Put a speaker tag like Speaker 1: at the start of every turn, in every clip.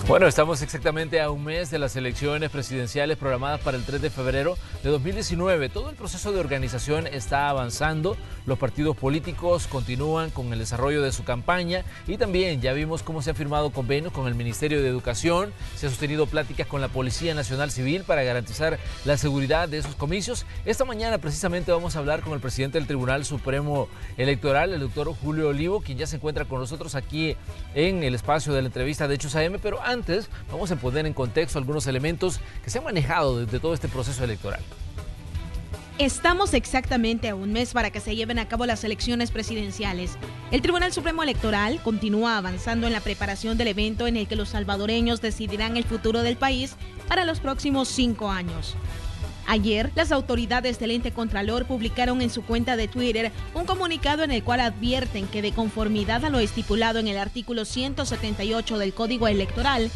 Speaker 1: Bueno, estamos exactamente a un mes de las elecciones presidenciales programadas para el 3 de febrero de 2019. Todo el proceso de organización está avanzando. Los partidos políticos continúan con el desarrollo de su campaña y también ya vimos cómo se han firmado convenios con el Ministerio de Educación. Se han sostenido pláticas con la Policía Nacional Civil para garantizar la seguridad de esos comicios. Esta mañana precisamente vamos a hablar con el presidente del Tribunal Supremo Electoral, el doctor Julio Olivo, quien ya se encuentra con nosotros aquí en el espacio de la entrevista de Hechos AM, pero antes vamos a poner en contexto algunos elementos que se han manejado desde todo este proceso electoral.
Speaker 2: Estamos exactamente a un mes para que se lleven a cabo las elecciones presidenciales. El Tribunal Supremo Electoral continúa avanzando en la preparación del evento en el que los salvadoreños decidirán el futuro del país para los próximos 5 años. Ayer, las autoridades del ente Contralor publicaron en su cuenta de Twitter un comunicado en el cual advierten que de conformidad a lo estipulado en el artículo 178 del Código Electoral,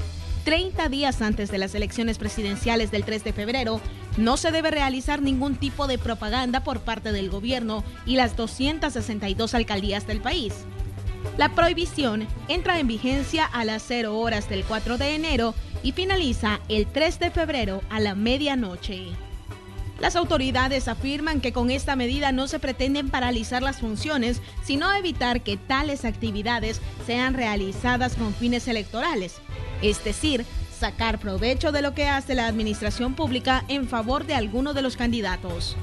Speaker 2: 30 días antes de las elecciones presidenciales del 3 de febrero, no se debe realizar ningún tipo de propaganda por parte del gobierno y las 262 alcaldías del país. La prohibición entra en vigencia a las 0 horas del 4 de enero y finaliza el 3 de febrero a la medianoche. Las autoridades afirman que con esta medida no se pretenden paralizar las funciones, sino evitar que tales actividades sean realizadas con fines electorales, es decir, sacar provecho de lo que hace la administración pública en favor de alguno de los candidatos.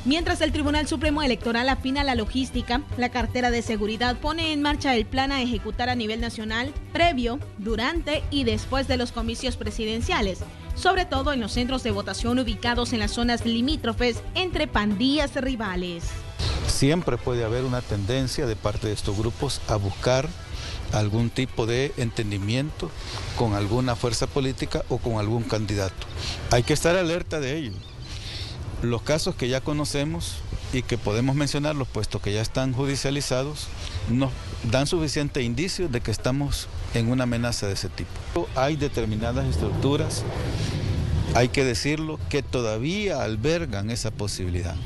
Speaker 2: Mientras el Tribunal Supremo Electoral afina la logística, la cartera de seguridad pone en marcha el plan a ejecutar a nivel nacional previo, durante y después de los comicios presidenciales, sobre todo en los centros de votación ubicados en las zonas limítrofes entre pandillas rivales.
Speaker 3: Siempre puede haber una tendencia de parte de estos grupos a buscar algún tipo de entendimiento con alguna fuerza política o con algún candidato. Hay que estar alerta de ello. Los casos que ya conocemos y que podemos mencionarlos, puesto que ya están judicializados, nos dan suficiente indicio de que estamos en una amenaza de ese tipo. Hay determinadas estructuras, hay que decirlo, que todavía albergan esa posibilidad,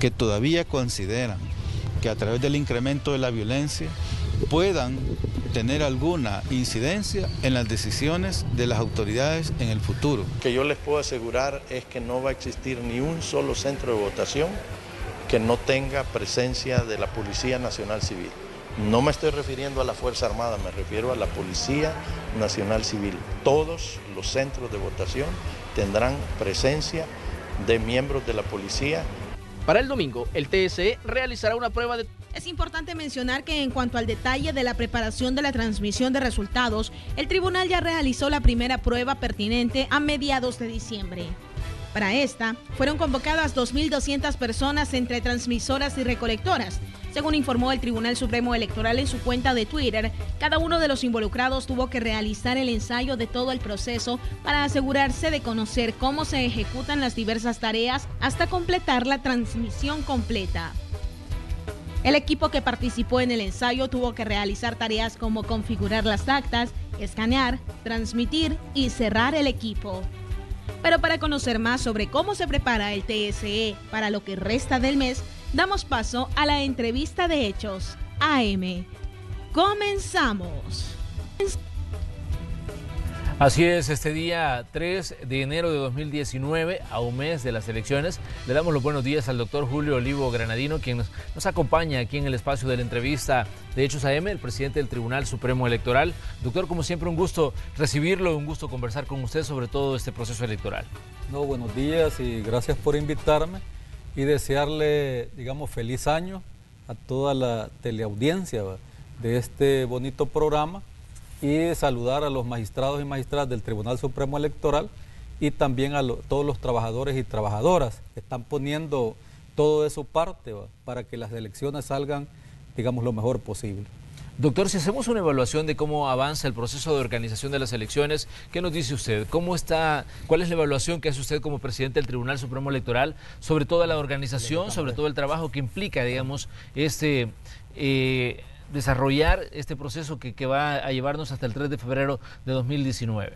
Speaker 3: que todavía consideran que a través del incremento de la violencia puedan tener alguna incidencia en las decisiones de las autoridades en el futuro.
Speaker 4: Lo que yo les puedo asegurar es que no va a existir ni un solo centro de votación que no tenga presencia de la Policía Nacional Civil. No me estoy refiriendo a la Fuerza Armada, me refiero a la Policía Nacional Civil. Todos los centros de votación tendrán presencia de miembros de la policía.
Speaker 5: Para el domingo, el TSE realizará una prueba de...
Speaker 2: Es importante mencionar que en cuanto al detalle de la preparación de la transmisión de resultados, el tribunal ya realizó la primera prueba pertinente a mediados de diciembre. Para esta, fueron convocadas 2.200 personas entre transmisoras y recolectoras. Según informó el Tribunal Supremo Electoral en su cuenta de Twitter, cada uno de los involucrados tuvo que realizar el ensayo de todo el proceso para asegurarse de conocer cómo se ejecutan las diversas tareas hasta completar la transmisión completa. El equipo que participó en el ensayo tuvo que realizar tareas como configurar las actas, escanear, transmitir y cerrar el equipo. Pero para conocer más sobre cómo se prepara el TSE para lo que resta del mes, damos paso a la entrevista de Hechos AM. ¡Comenzamos!
Speaker 1: Así es, este día 3 de enero de 2019, a un mes de las elecciones, le damos los buenos días al doctor Julio Olivo Granadino, quien nos acompaña aquí en el espacio de la entrevista de Hechos AM, el presidente del Tribunal Supremo Electoral. Doctor, como siempre, un gusto recibirlo, un gusto conversar con usted sobre todo este proceso electoral.
Speaker 6: No, buenos días y gracias por invitarme y desearle, digamos, feliz año a toda la teleaudiencia de este bonito programa, y saludar a los magistrados y magistradas del Tribunal Supremo Electoral y también a todos los trabajadores y trabajadoras que están poniendo todo de su parte para que las elecciones salgan, digamos, lo mejor posible.
Speaker 1: Doctor, si hacemos una evaluación de cómo avanza el proceso de organización de las elecciones, ¿qué nos dice usted? ¿Cómo está? ¿Cuál es la evaluación que hace usted como presidente del Tribunal Supremo Electoral sobre toda la organización, sobre todo el trabajo que implica, digamos, desarrollar este proceso que va a llevarnos hasta el 3 de febrero de 2019?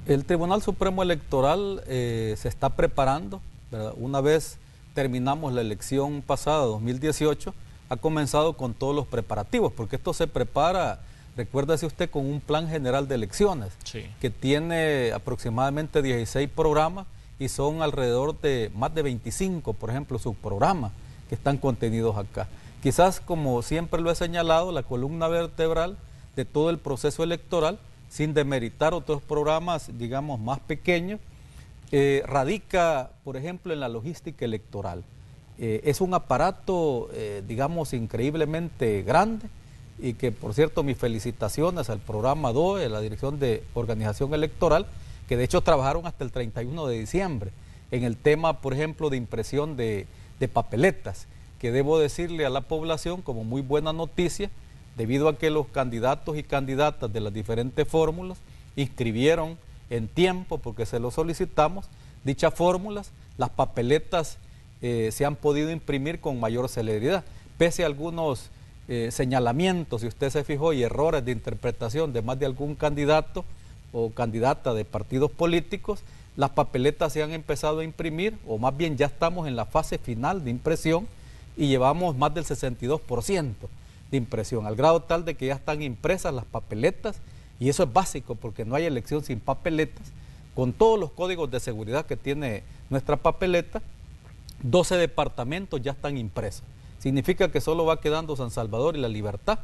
Speaker 6: El Tribunal Supremo Electoral se está preparando, ¿verdad? Una vez terminamos la elección pasada, 2018, ha comenzado con todos los preparativos, porque esto se prepara recuérdese usted, con un plan general de elecciones, que tiene aproximadamente 16 programas y son alrededor de más de 25, por ejemplo, subprogramas que están contenidos acá. Quizás, como siempre lo he señalado, la columna vertebral de todo el proceso electoral, sin demeritar otros programas, digamos, más pequeños, radica, por ejemplo, en la logística electoral. Es un aparato, digamos, increíblemente grande, y que, por cierto, mis felicitaciones al programa DOE, a la Dirección de Organización Electoral, que de hecho trabajaron hasta el 31 de diciembre en el tema, por ejemplo, de impresión de papeletas, que debo decirle a la población como muy buena noticia, debido a que los candidatos y candidatas de las diferentes fórmulas inscribieron en tiempo, porque se lo solicitamos, dichas fórmulas, las papeletas se han podido imprimir con mayor celeridad, pese a algunos señalamientos, si usted se fijó, y errores de interpretación de más de algún candidato o candidata de partidos políticos. Las papeletas se han empezado a imprimir, o más bien ya estamos en la fase final de impresión y llevamos más del 62% de impresión, al grado tal de que ya están impresas las papeletas, y eso es básico porque no hay elección sin papeletas, con todos los códigos de seguridad que tiene nuestra papeleta. 12 departamentos ya están impresos. Significa que solo va quedando San Salvador y La Libertad,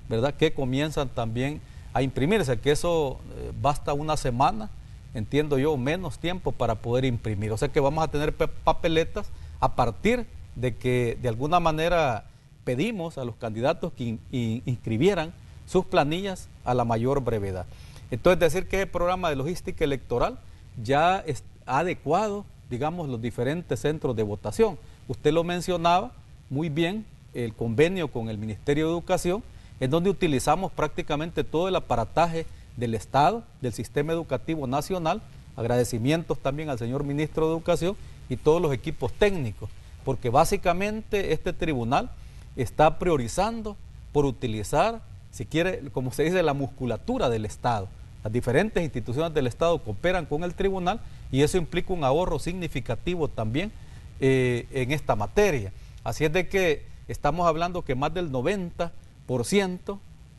Speaker 6: ¿verdad?, que comienzan también a imprimirse, que eso basta una semana, entiendo yo, menos tiempo para poder imprimir. O sea que vamos a tener papeletas a partir de que de alguna manera pedimos a los candidatos que inscribieran sus planillas a la mayor brevedad. Entonces, decir que el programa de logística electoral ya ha adecuado, digamos, los diferentes centros de votación. Usted lo mencionaba muy bien, el convenio con el Ministerio de Educación, en donde utilizamos prácticamente todo el aparataje del Estado, del Sistema Educativo Nacional. Agradecimientos también al señor Ministro de Educación y todos los equipos técnicos, porque básicamente este tribunal está priorizando por utilizar, si quiere, como se dice, la musculatura del Estado. Las diferentes instituciones del Estado cooperan con el tribunal y eso implica un ahorro significativo también en esta materia. Así es de que estamos hablando que más del 90%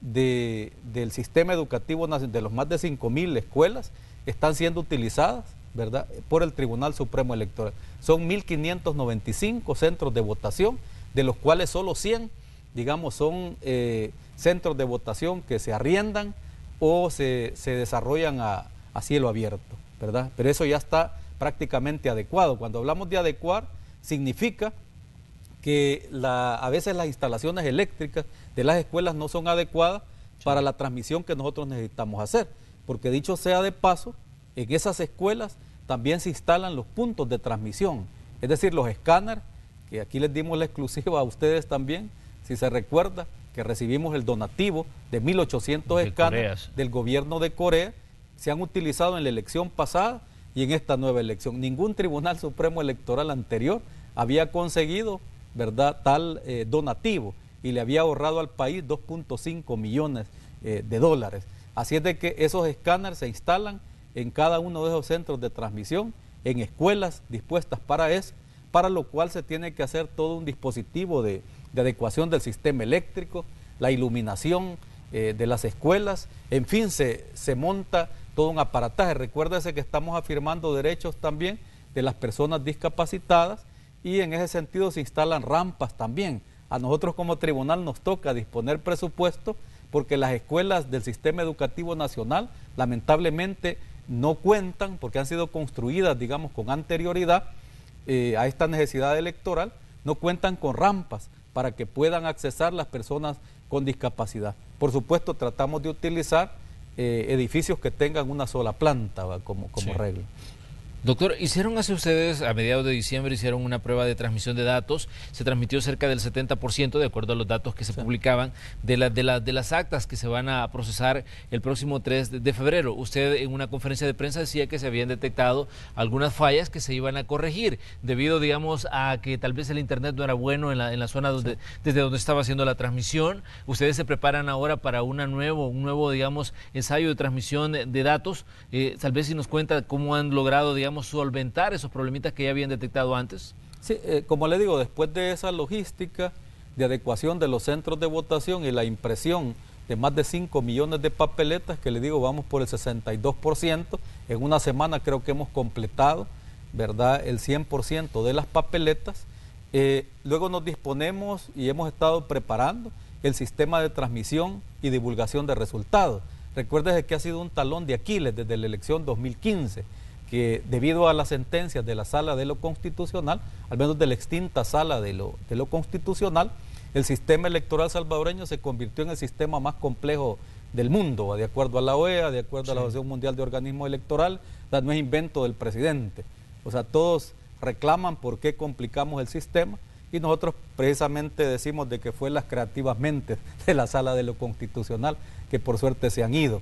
Speaker 6: del sistema educativo nacional, de los más de 5.000 escuelas, están siendo utilizadas, ¿verdad?, por el Tribunal Supremo Electoral. Son 1.595 centros de votación, de los cuales solo 100, digamos, son centros de votación que se arriendan o se desarrollan a cielo abierto, ¿verdad? Pero eso ya está prácticamente adecuado. Cuando hablamos de adecuar, significa que a veces las instalaciones eléctricas de las escuelas no son adecuadas para la transmisión que nosotros necesitamos hacer, porque dicho sea de paso, en esas escuelas también se instalan los puntos de transmisión, es decir, los escáneres, que aquí les dimos la exclusiva a ustedes también, si se recuerda, que recibimos el donativo de 1.800 escáneres del gobierno de Corea, se han utilizado en la elección pasada y en esta nueva elección. Ningún Tribunal Supremo Electoral anterior había conseguido, ¿verdad?, tal donativo, y le había ahorrado al país 2.5 millones de dólares. Así es de que esos escáneres se instalan en cada uno de esos centros de transmisión, en escuelas dispuestas para eso, para lo cual se tiene que hacer todo un dispositivo de adecuación del sistema eléctrico, la iluminación de las escuelas, en fin, se monta todo un aparataje. Recuérdese que estamos afirmando derechos también de las personas discapacitadas y en ese sentido se instalan rampas también. A nosotros como tribunal nos toca disponer presupuesto porque las escuelas del Sistema Educativo Nacional lamentablemente no cuentan, porque han sido construidas, digamos, con anterioridad a esta necesidad electoral, no cuentan con rampas para que puedan accesar las personas con discapacidad. Por supuesto, tratamos de utilizar edificios que tengan una sola planta, ¿va?, como regla.
Speaker 1: Doctor, hicieron hace ustedes, a mediados de diciembre, hicieron una prueba de transmisión de datos, se transmitió cerca del 70%, de acuerdo a los datos que se publicaban, de las actas que se van a procesar el próximo 3 de febrero. Usted en una conferencia de prensa decía que se habían detectado algunas fallas que se iban a corregir, debido, digamos, a que tal vez el internet no era bueno en la zona desde donde estaba haciendo la transmisión. Ustedes se preparan ahora para un nuevo, digamos, ensayo de transmisión de datos. Tal vez si nos cuenta cómo han logrado, digamos, solventar esos problemitas que ya habían detectado antes.
Speaker 6: Sí, como le digo, después de esa logística de adecuación de los centros de votación y la impresión de más de 5 millones de papeletas, que le digo, vamos por el 62%. En una semana creo que hemos completado, ¿verdad?, el 100% de las papeletas. Luego nos disponemos y hemos estado preparando el sistema de transmisión y divulgación de resultados. Recuérdese que ha sido un talón de Aquiles desde la elección 2015, que debido a las sentencias de la Sala de lo Constitucional, al menos de la extinta Sala de lo Constitucional, el sistema electoral salvadoreño se convirtió en el sistema más complejo del mundo, de acuerdo a la OEA, de acuerdo a la Asociación Mundial de Organismos Electorales. No es invento del presidente. O sea, todos reclaman por qué complicamos el sistema, y nosotros precisamente decimos de que fue las creativas mentes de la Sala de lo Constitucional que por suerte se han ido.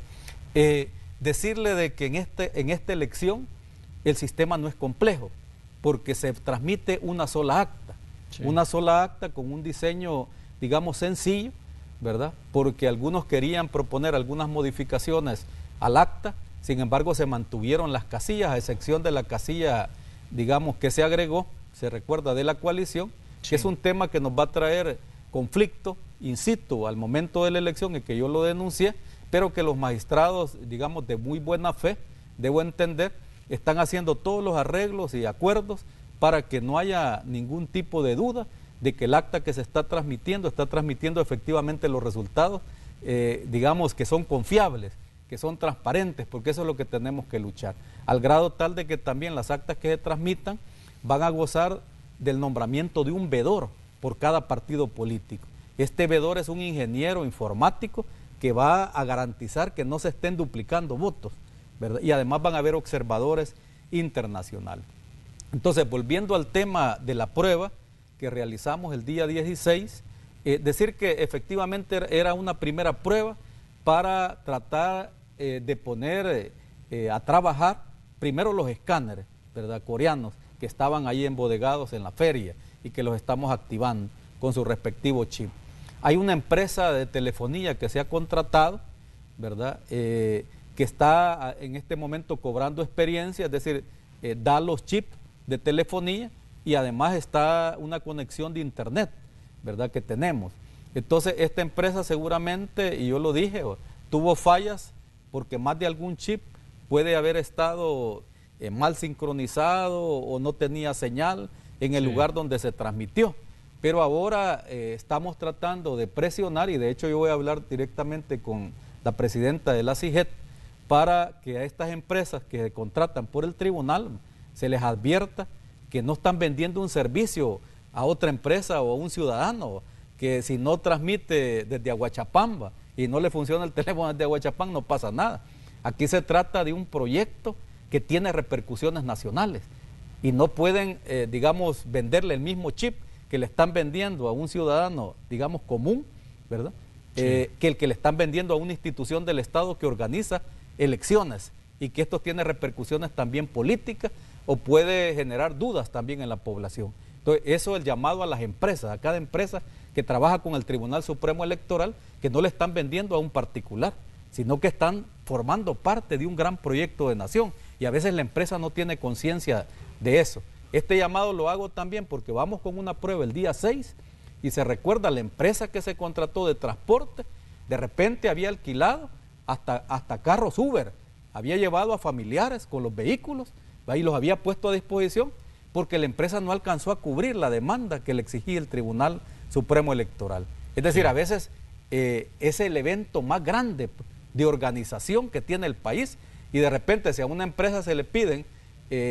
Speaker 6: Decirle de que en esta elección el sistema no es complejo, porque se transmite una sola acta. Sí. Una sola acta con un diseño, digamos, sencillo, ¿verdad? Porque algunos querían proponer algunas modificaciones al acta, sin embargo se mantuvieron las casillas, a excepción de la casilla, digamos, que se agregó, se recuerda, de la coalición, sí, que es un tema que nos va a traer conflicto, insisto, al momento de la elección, en que yo lo denuncié, pero que los magistrados, digamos, de muy buena fe, debo entender, están haciendo todos los arreglos y acuerdos para que no haya ningún tipo de duda de que el acta que se está transmitiendo efectivamente los resultados, digamos, que son confiables, que son transparentes, porque eso es lo que tenemos que luchar, al grado tal de que también las actas que se transmitan van a gozar del nombramiento de un veedor por cada partido político. Este veedor es un ingeniero informático que va a garantizar que no se estén duplicando votos, ¿verdad? Y además van a haber observadores internacionales. Entonces, volviendo al tema de la prueba que realizamos el día 16, decir que efectivamente era una primera prueba para tratar de poner a trabajar primero los escáneres, ¿verdad?, coreanos, que estaban ahí embodegados en la feria y que los estamos activando con su respectivo chip. Hay una empresa de telefonía que se ha contratado, ¿verdad?, que está en este momento cobrando experiencia, es decir, da los chips de telefonía y además está una conexión de internet, ¿verdad?, que tenemos. Entonces esta empresa seguramente, y yo lo dije, tuvo fallas porque más de algún chip puede haber estado mal sincronizado o no tenía señal en el lugar donde se transmitió. Pero ahora estamos tratando de presionar, y de hecho yo voy a hablar directamente con la presidenta de la CIGET para que a estas empresas que se contratan por el tribunal se les advierta que no están vendiendo un servicio a otra empresa o a un ciudadano, que si no transmite desde Aguachapán y no le funciona el teléfono desde Aguachapán no pasa nada. Aquí se trata de un proyecto que tiene repercusiones nacionales y no pueden, digamos, venderle el mismo chip que le están vendiendo a un ciudadano, digamos, común, ¿verdad? Sí. Que el que le están vendiendo a una institución del Estado que organiza elecciones y que esto tiene repercusiones también políticas o puede generar dudas también en la población. Entonces, eso es el llamado a las empresas, a cada empresa que trabaja con el Tribunal Supremo Electoral, que no le están vendiendo a un particular, sino que están formando parte de un gran proyecto de nación, y a veces la empresa no tiene conciencia de eso. Este llamado lo hago también porque vamos con una prueba el día 6, y se recuerda la empresa que se contrató de transporte, de repente había alquilado hasta carros Uber, había llevado a familiares con los vehículos, y los había puesto a disposición, porque la empresa no alcanzó a cubrir la demanda que le exigía el Tribunal Supremo Electoral. Es decir, a veces es el evento más grande de organización que tiene el país, y de repente si a una empresa se le piden,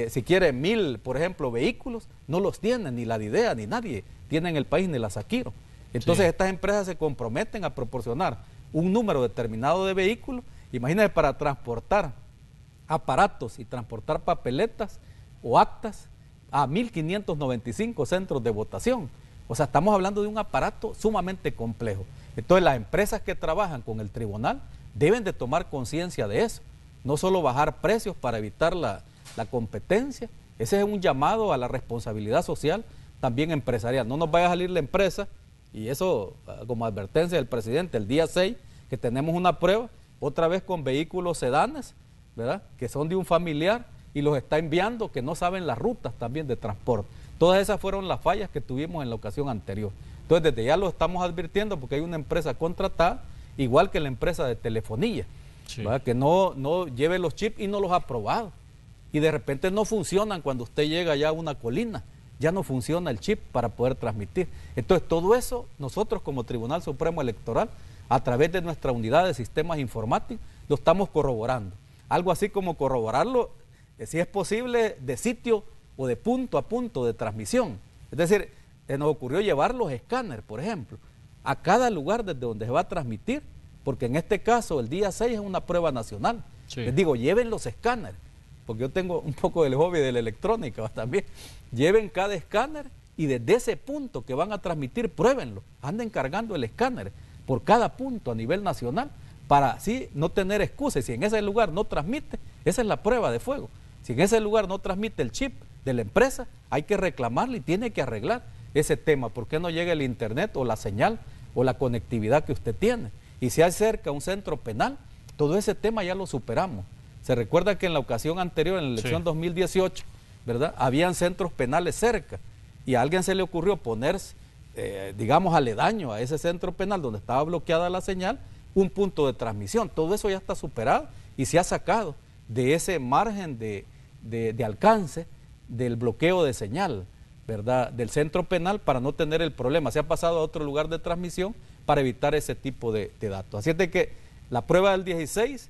Speaker 6: si quiere 1000, por ejemplo, vehículos, no los tienen, ni la DIDEA, ni nadie tiene en el país, ni la Saquiro. Entonces estas empresas se comprometen a proporcionar un número determinado de vehículos. Imagínense, para transportar aparatos y transportar papeletas o actas a 1595 centros de votación. O sea, estamos hablando de un aparato sumamente complejo. Entonces las empresas que trabajan con el tribunal deben de tomar conciencia de eso, no solo bajar precios para evitar la competencia. Ese es un llamado a la responsabilidad social, también empresarial. No nos vaya a salir la empresa, y eso como advertencia del presidente, el día 6, que tenemos una prueba, otra vez con vehículos sedanes, ¿verdad?, que son de un familiar, y los está enviando, que no saben las rutas también de transporte. Todas esas fueron las fallas que tuvimos en la ocasión anterior. Entonces desde ya lo estamos advirtiendo, porque hay una empresa contratada igual que la empresa de telefonía, sí, que no lleve los chips y no los ha probado. Y de repente no funcionan cuando usted llega ya a una colina, ya no funciona el chip para poder transmitir. Entonces todo eso nosotros como Tribunal Supremo Electoral, a través de nuestra unidad de sistemas informáticos, lo estamos corroborando. Algo así como corroborarlo, si es posible, de sitio o de punto a punto de transmisión. Es decir, nos ocurrió llevar los escáneres, por ejemplo, a cada lugar desde donde se va a transmitir, porque en este caso el día 6 es una prueba nacional. Sí. Les digo, lleven los escáneres, porque yo tengo un poco del hobby de la electrónica también. Lleven cada escáner y desde ese punto que van a transmitir, pruébenlo. Anden cargando el escáner por cada punto a nivel nacional para así no tener excusas. Si en ese lugar no transmite, esa es la prueba de fuego. Si en ese lugar no transmite el chip de la empresa, hay que reclamarle y tiene que arreglar ese tema. ¿Por qué no llega el internet o la señal o la conectividad que usted tiene? Y si hay cerca un centro penal, todo ese tema ya lo superamos. Se recuerda que en la ocasión anterior, en la elección 2018, ¿verdad?, habían centros penales cerca y a alguien se le ocurrió ponerse, digamos, aledaño a ese centro penal donde estaba bloqueada la señal, un punto de transmisión. Todo eso ya está superado y se ha sacado de ese margen de alcance del bloqueo de señal, ¿verdad?, del centro penal, para no tener el problema. Se ha pasado a otro lugar de transmisión para evitar ese tipo de datos. Así es de que la prueba del 16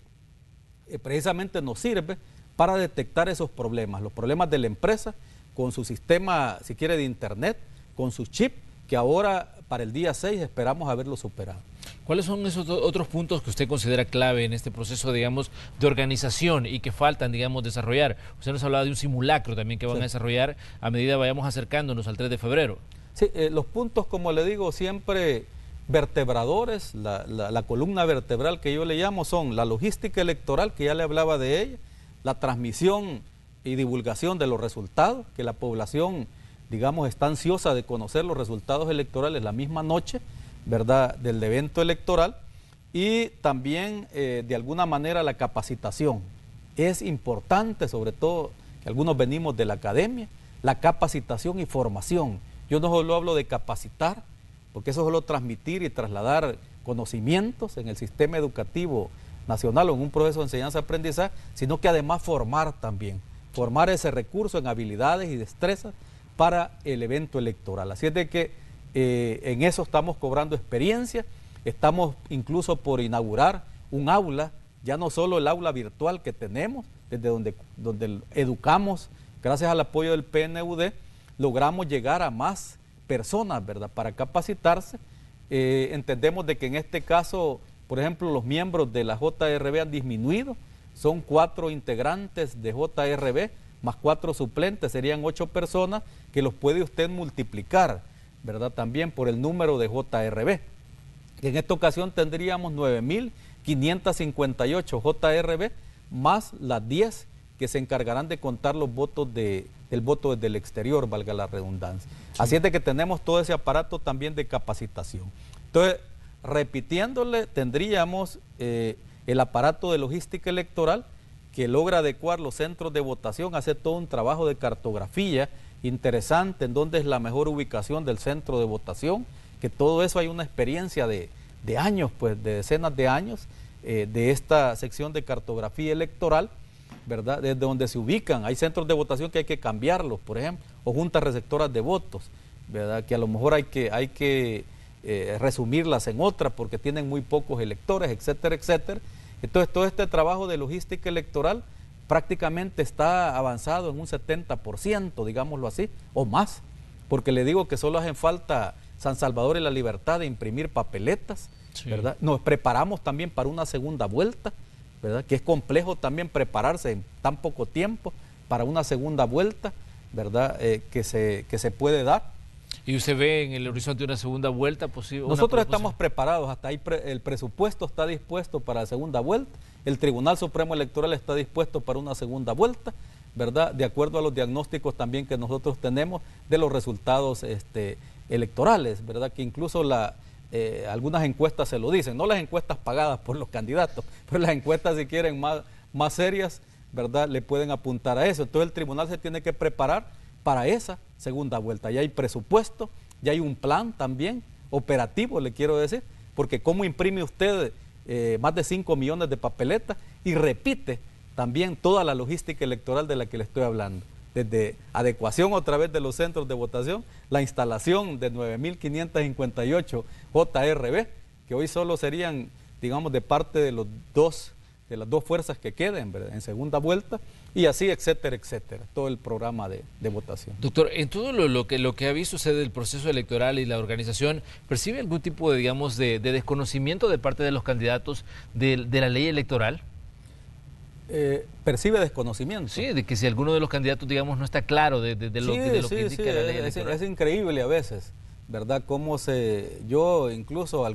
Speaker 6: precisamente nos sirve para detectar esos problemas, los problemas de la empresa con su sistema, si quiere, de internet, con sus chips, que ahora para el día 6 esperamos haberlo superado.
Speaker 1: ¿Cuáles son esos otros puntos que usted considera clave en este proceso, digamos, de organización y que faltan, digamos, desarrollar? Usted nos hablaba de un simulacro también que van a desarrollar a medida que vayamos acercándonos al 3 de febrero.
Speaker 6: Sí, los puntos, como le digo, siempre vertebradores, la columna vertebral que yo le llamo, son la logística electoral, que ya le hablaba de ella, la transmisión y divulgación de los resultados, que la población, digamos, está ansiosa de conocer los resultados electorales la misma noche, ¿verdad?, del evento electoral, y también de alguna manera la capacitación. Es importante, sobre todo, que algunos venimos de la academia, la capacitación y formación. Yo no solo hablo de capacitar, porque eso es solo transmitir y trasladar conocimientos en el sistema educativo nacional o en un proceso de enseñanza-aprendizaje, sino que además formar también, formar ese recurso en habilidades y destrezas para el evento electoral. Así es de que en eso estamos cobrando experiencia, estamos incluso por inaugurar un aula, ya no solo el aula virtual que tenemos, desde donde educamos, gracias al apoyo del PNUD, logramos llegar a más personas, ¿verdad?, para capacitarse. Entendemos de que en este caso, por ejemplo, los miembros de la JRB han disminuido, son 4 integrantes de JRB, más 4 suplentes, serían 8 personas, que los puede usted multiplicar, ¿verdad?, también por el número de JRB. En esta ocasión tendríamos 9.558 JRB, más las 10 que se encargarán de contar los votos el voto desde el exterior, valga la redundancia. Sí. Así es de que tenemos todo ese aparato también de capacitación. Entonces, repitiéndole, tendríamos el aparato de logística electoral que logra adecuar los centros de votación, hacer todo un trabajo de cartografía interesante en dónde es la mejor ubicación del centro de votación, que todo eso hay una experiencia de años, pues de decenas de años, de esta sección de cartografía electoral, ¿verdad?, desde donde se ubican. Hay centros de votación que hay que cambiarlos, por ejemplo, o juntas receptoras de votos, ¿verdad?, que a lo mejor hay que resumirlas en otras porque tienen muy pocos electores, etcétera, etcétera. Entonces, todo este trabajo de logística electoral prácticamente está avanzado en un 70%, digámoslo así, o más, porque le digo que solo hacen falta San Salvador y La Libertad de imprimir papeletas, sí, ¿verdad? Nos preparamos también para una segunda vuelta, ¿verdad?, que es complejo también prepararse en tan poco tiempo para una segunda vuelta, ¿verdad?, que se puede dar.
Speaker 1: ¿Y usted ve en el horizonte una segunda vuelta posible?
Speaker 6: Nosotros estamos preparados, hasta ahí el presupuesto está dispuesto para la segunda vuelta, el Tribunal Supremo Electoral está dispuesto para una segunda vuelta, ¿verdad?, de acuerdo a los diagnósticos también que nosotros tenemos de los resultados electorales, ¿verdad?, que incluso algunas encuestas se lo dicen, no las encuestas pagadas por los candidatos, pero las encuestas, si quieren, más serias, ¿verdad?, le pueden apuntar a eso. Entonces el tribunal se tiene que preparar para esa segunda vuelta. Ya hay presupuesto, ya hay un plan también operativo, le quiero decir, porque cómo imprime usted más de 5 millones de papeletas y repite también toda la logística electoral de la que le estoy hablando. Desde adecuación otra vez de los centros de votación, la instalación de 9.558 JRB, que hoy solo serían, digamos, de parte de las dos fuerzas que queden, ¿verdad?, en segunda vuelta, y así, etcétera, etcétera, todo el programa de votación.
Speaker 1: Doctor, en todo lo que ha visto usted del proceso electoral y la organización, ¿percibe algún tipo de, digamos, de desconocimiento de parte de los candidatos de la ley electoral?
Speaker 6: Percibe desconocimiento.
Speaker 1: Sí, de que si alguno de los candidatos, digamos, no está claro de lo que indica la ley electoral.
Speaker 6: Es increíble a veces, ¿verdad? Yo incluso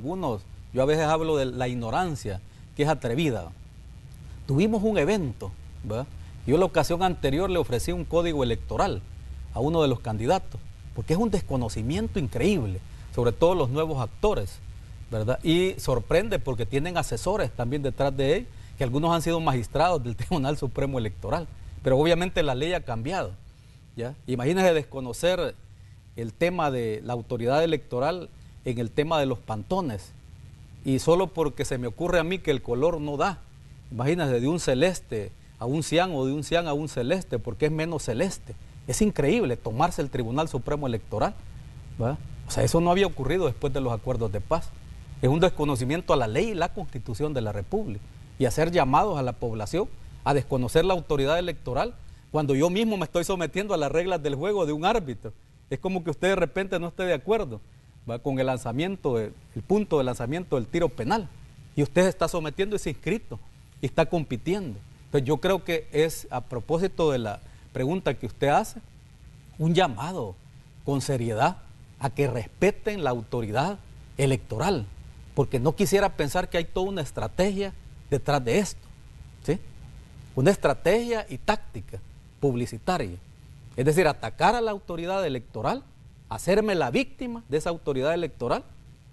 Speaker 6: yo a veces hablo de la ignorancia, que es atrevida. Tuvimos un evento, ¿verdad? Yo la ocasión anterior le ofrecí un código electoral a uno de los candidatos, porque es un desconocimiento increíble, sobre todo los nuevos actores, ¿verdad? Y sorprende porque tienen asesores también detrás de él, que algunos han sido magistrados del Tribunal Supremo Electoral, pero obviamente la ley ha cambiado, ¿ya? Imagínense desconocer el tema de la autoridad electoral en el tema de los pantones, y solo porque se me ocurre a mí que el color no da. Imagínense, de un celeste a un cian o de un cian a un celeste, porque es menos celeste. Es increíble tomarse el Tribunal Supremo Electoral, ¿verdad? O sea, eso no había ocurrido después de los acuerdos de paz. Es un desconocimiento a la ley y la Constitución de la República, y hacer llamados a la población a desconocer la autoridad electoral cuando yo mismo me estoy sometiendo a las reglas del juego de un árbitro. Es como que usted de repente no esté de acuerdo, ¿va?, con el punto de lanzamiento del tiro penal, y usted se está sometiendo ese inscrito y está compitiendo. Entonces yo creo que es, a propósito de la pregunta que usted hace, un llamado con seriedad a que respeten la autoridad electoral, porque no quisiera pensar que hay toda una estrategia detrás de esto, ¿sí? Una estrategia y táctica publicitaria. Es decir, atacar a la autoridad electoral, hacerme la víctima de esa autoridad electoral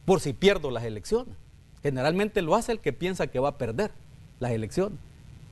Speaker 6: por si pierdo las elecciones. Generalmente lo hace el que piensa que va a perder las elecciones,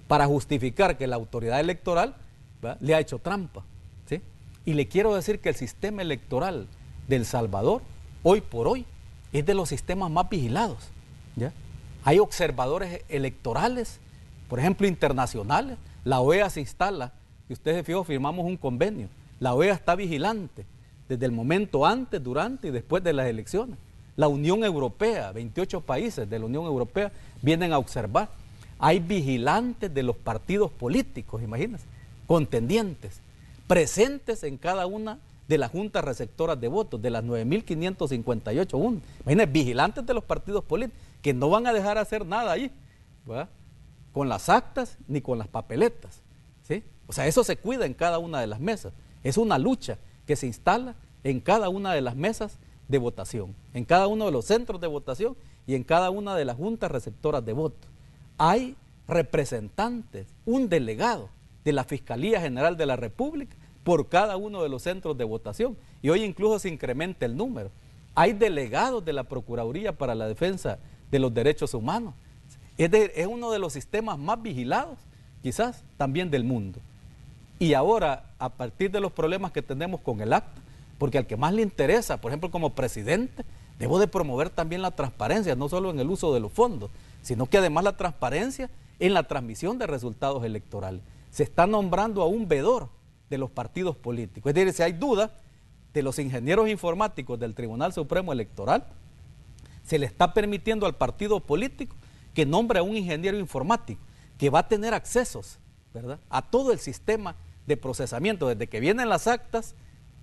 Speaker 6: para justificar que la autoridad electoral, ¿verdad?, le ha hecho trampa, ¿sí? Y le quiero decir que el sistema electoral de El Salvador, hoy por hoy, es de los sistemas más vigilados, ¿ya? Hay observadores electorales, por ejemplo, internacionales. La OEA se instala, y ustedes se fijan, firmamos un convenio. La OEA está vigilante desde el momento antes, durante y después de las elecciones. La Unión Europea, 28 países de la Unión Europea vienen a observar. Hay vigilantes de los partidos políticos, imagínense, contendientes, presentes en cada una de las juntas receptoras de votos, de las 9.558. Imagínense, vigilantes de los partidos políticos, que no van a dejar hacer nada ahí, ¿verdad?, con las actas ni con las papeletas, ¿sí? O sea, eso se cuida en cada una de las mesas. Es una lucha que se instala en cada una de las mesas de votación, en cada uno de los centros de votación y en cada una de las juntas receptoras de votos. Hay representantes, un delegado de la Fiscalía General de la República por cada uno de los centros de votación, y hoy incluso se incrementa el número. Hay delegados de la Procuraduría para la Defensa de los Derechos Humanos. Es uno de los sistemas más vigilados, quizás, también del mundo. Y ahora, a partir de los problemas que tenemos con el acta, porque al que más le interesa, por ejemplo, como presidente, debo de promover también la transparencia, no solo en el uso de los fondos, sino que además la transparencia en la transmisión de resultados electorales. Se está nombrando a un vedor de los partidos políticos. Es decir, si hay duda de los ingenieros informáticos del Tribunal Supremo Electoral, se le está permitiendo al partido político que nombre a un ingeniero informático que va a tener accesos, ¿verdad?, a todo el sistema de procesamiento, desde que vienen las actas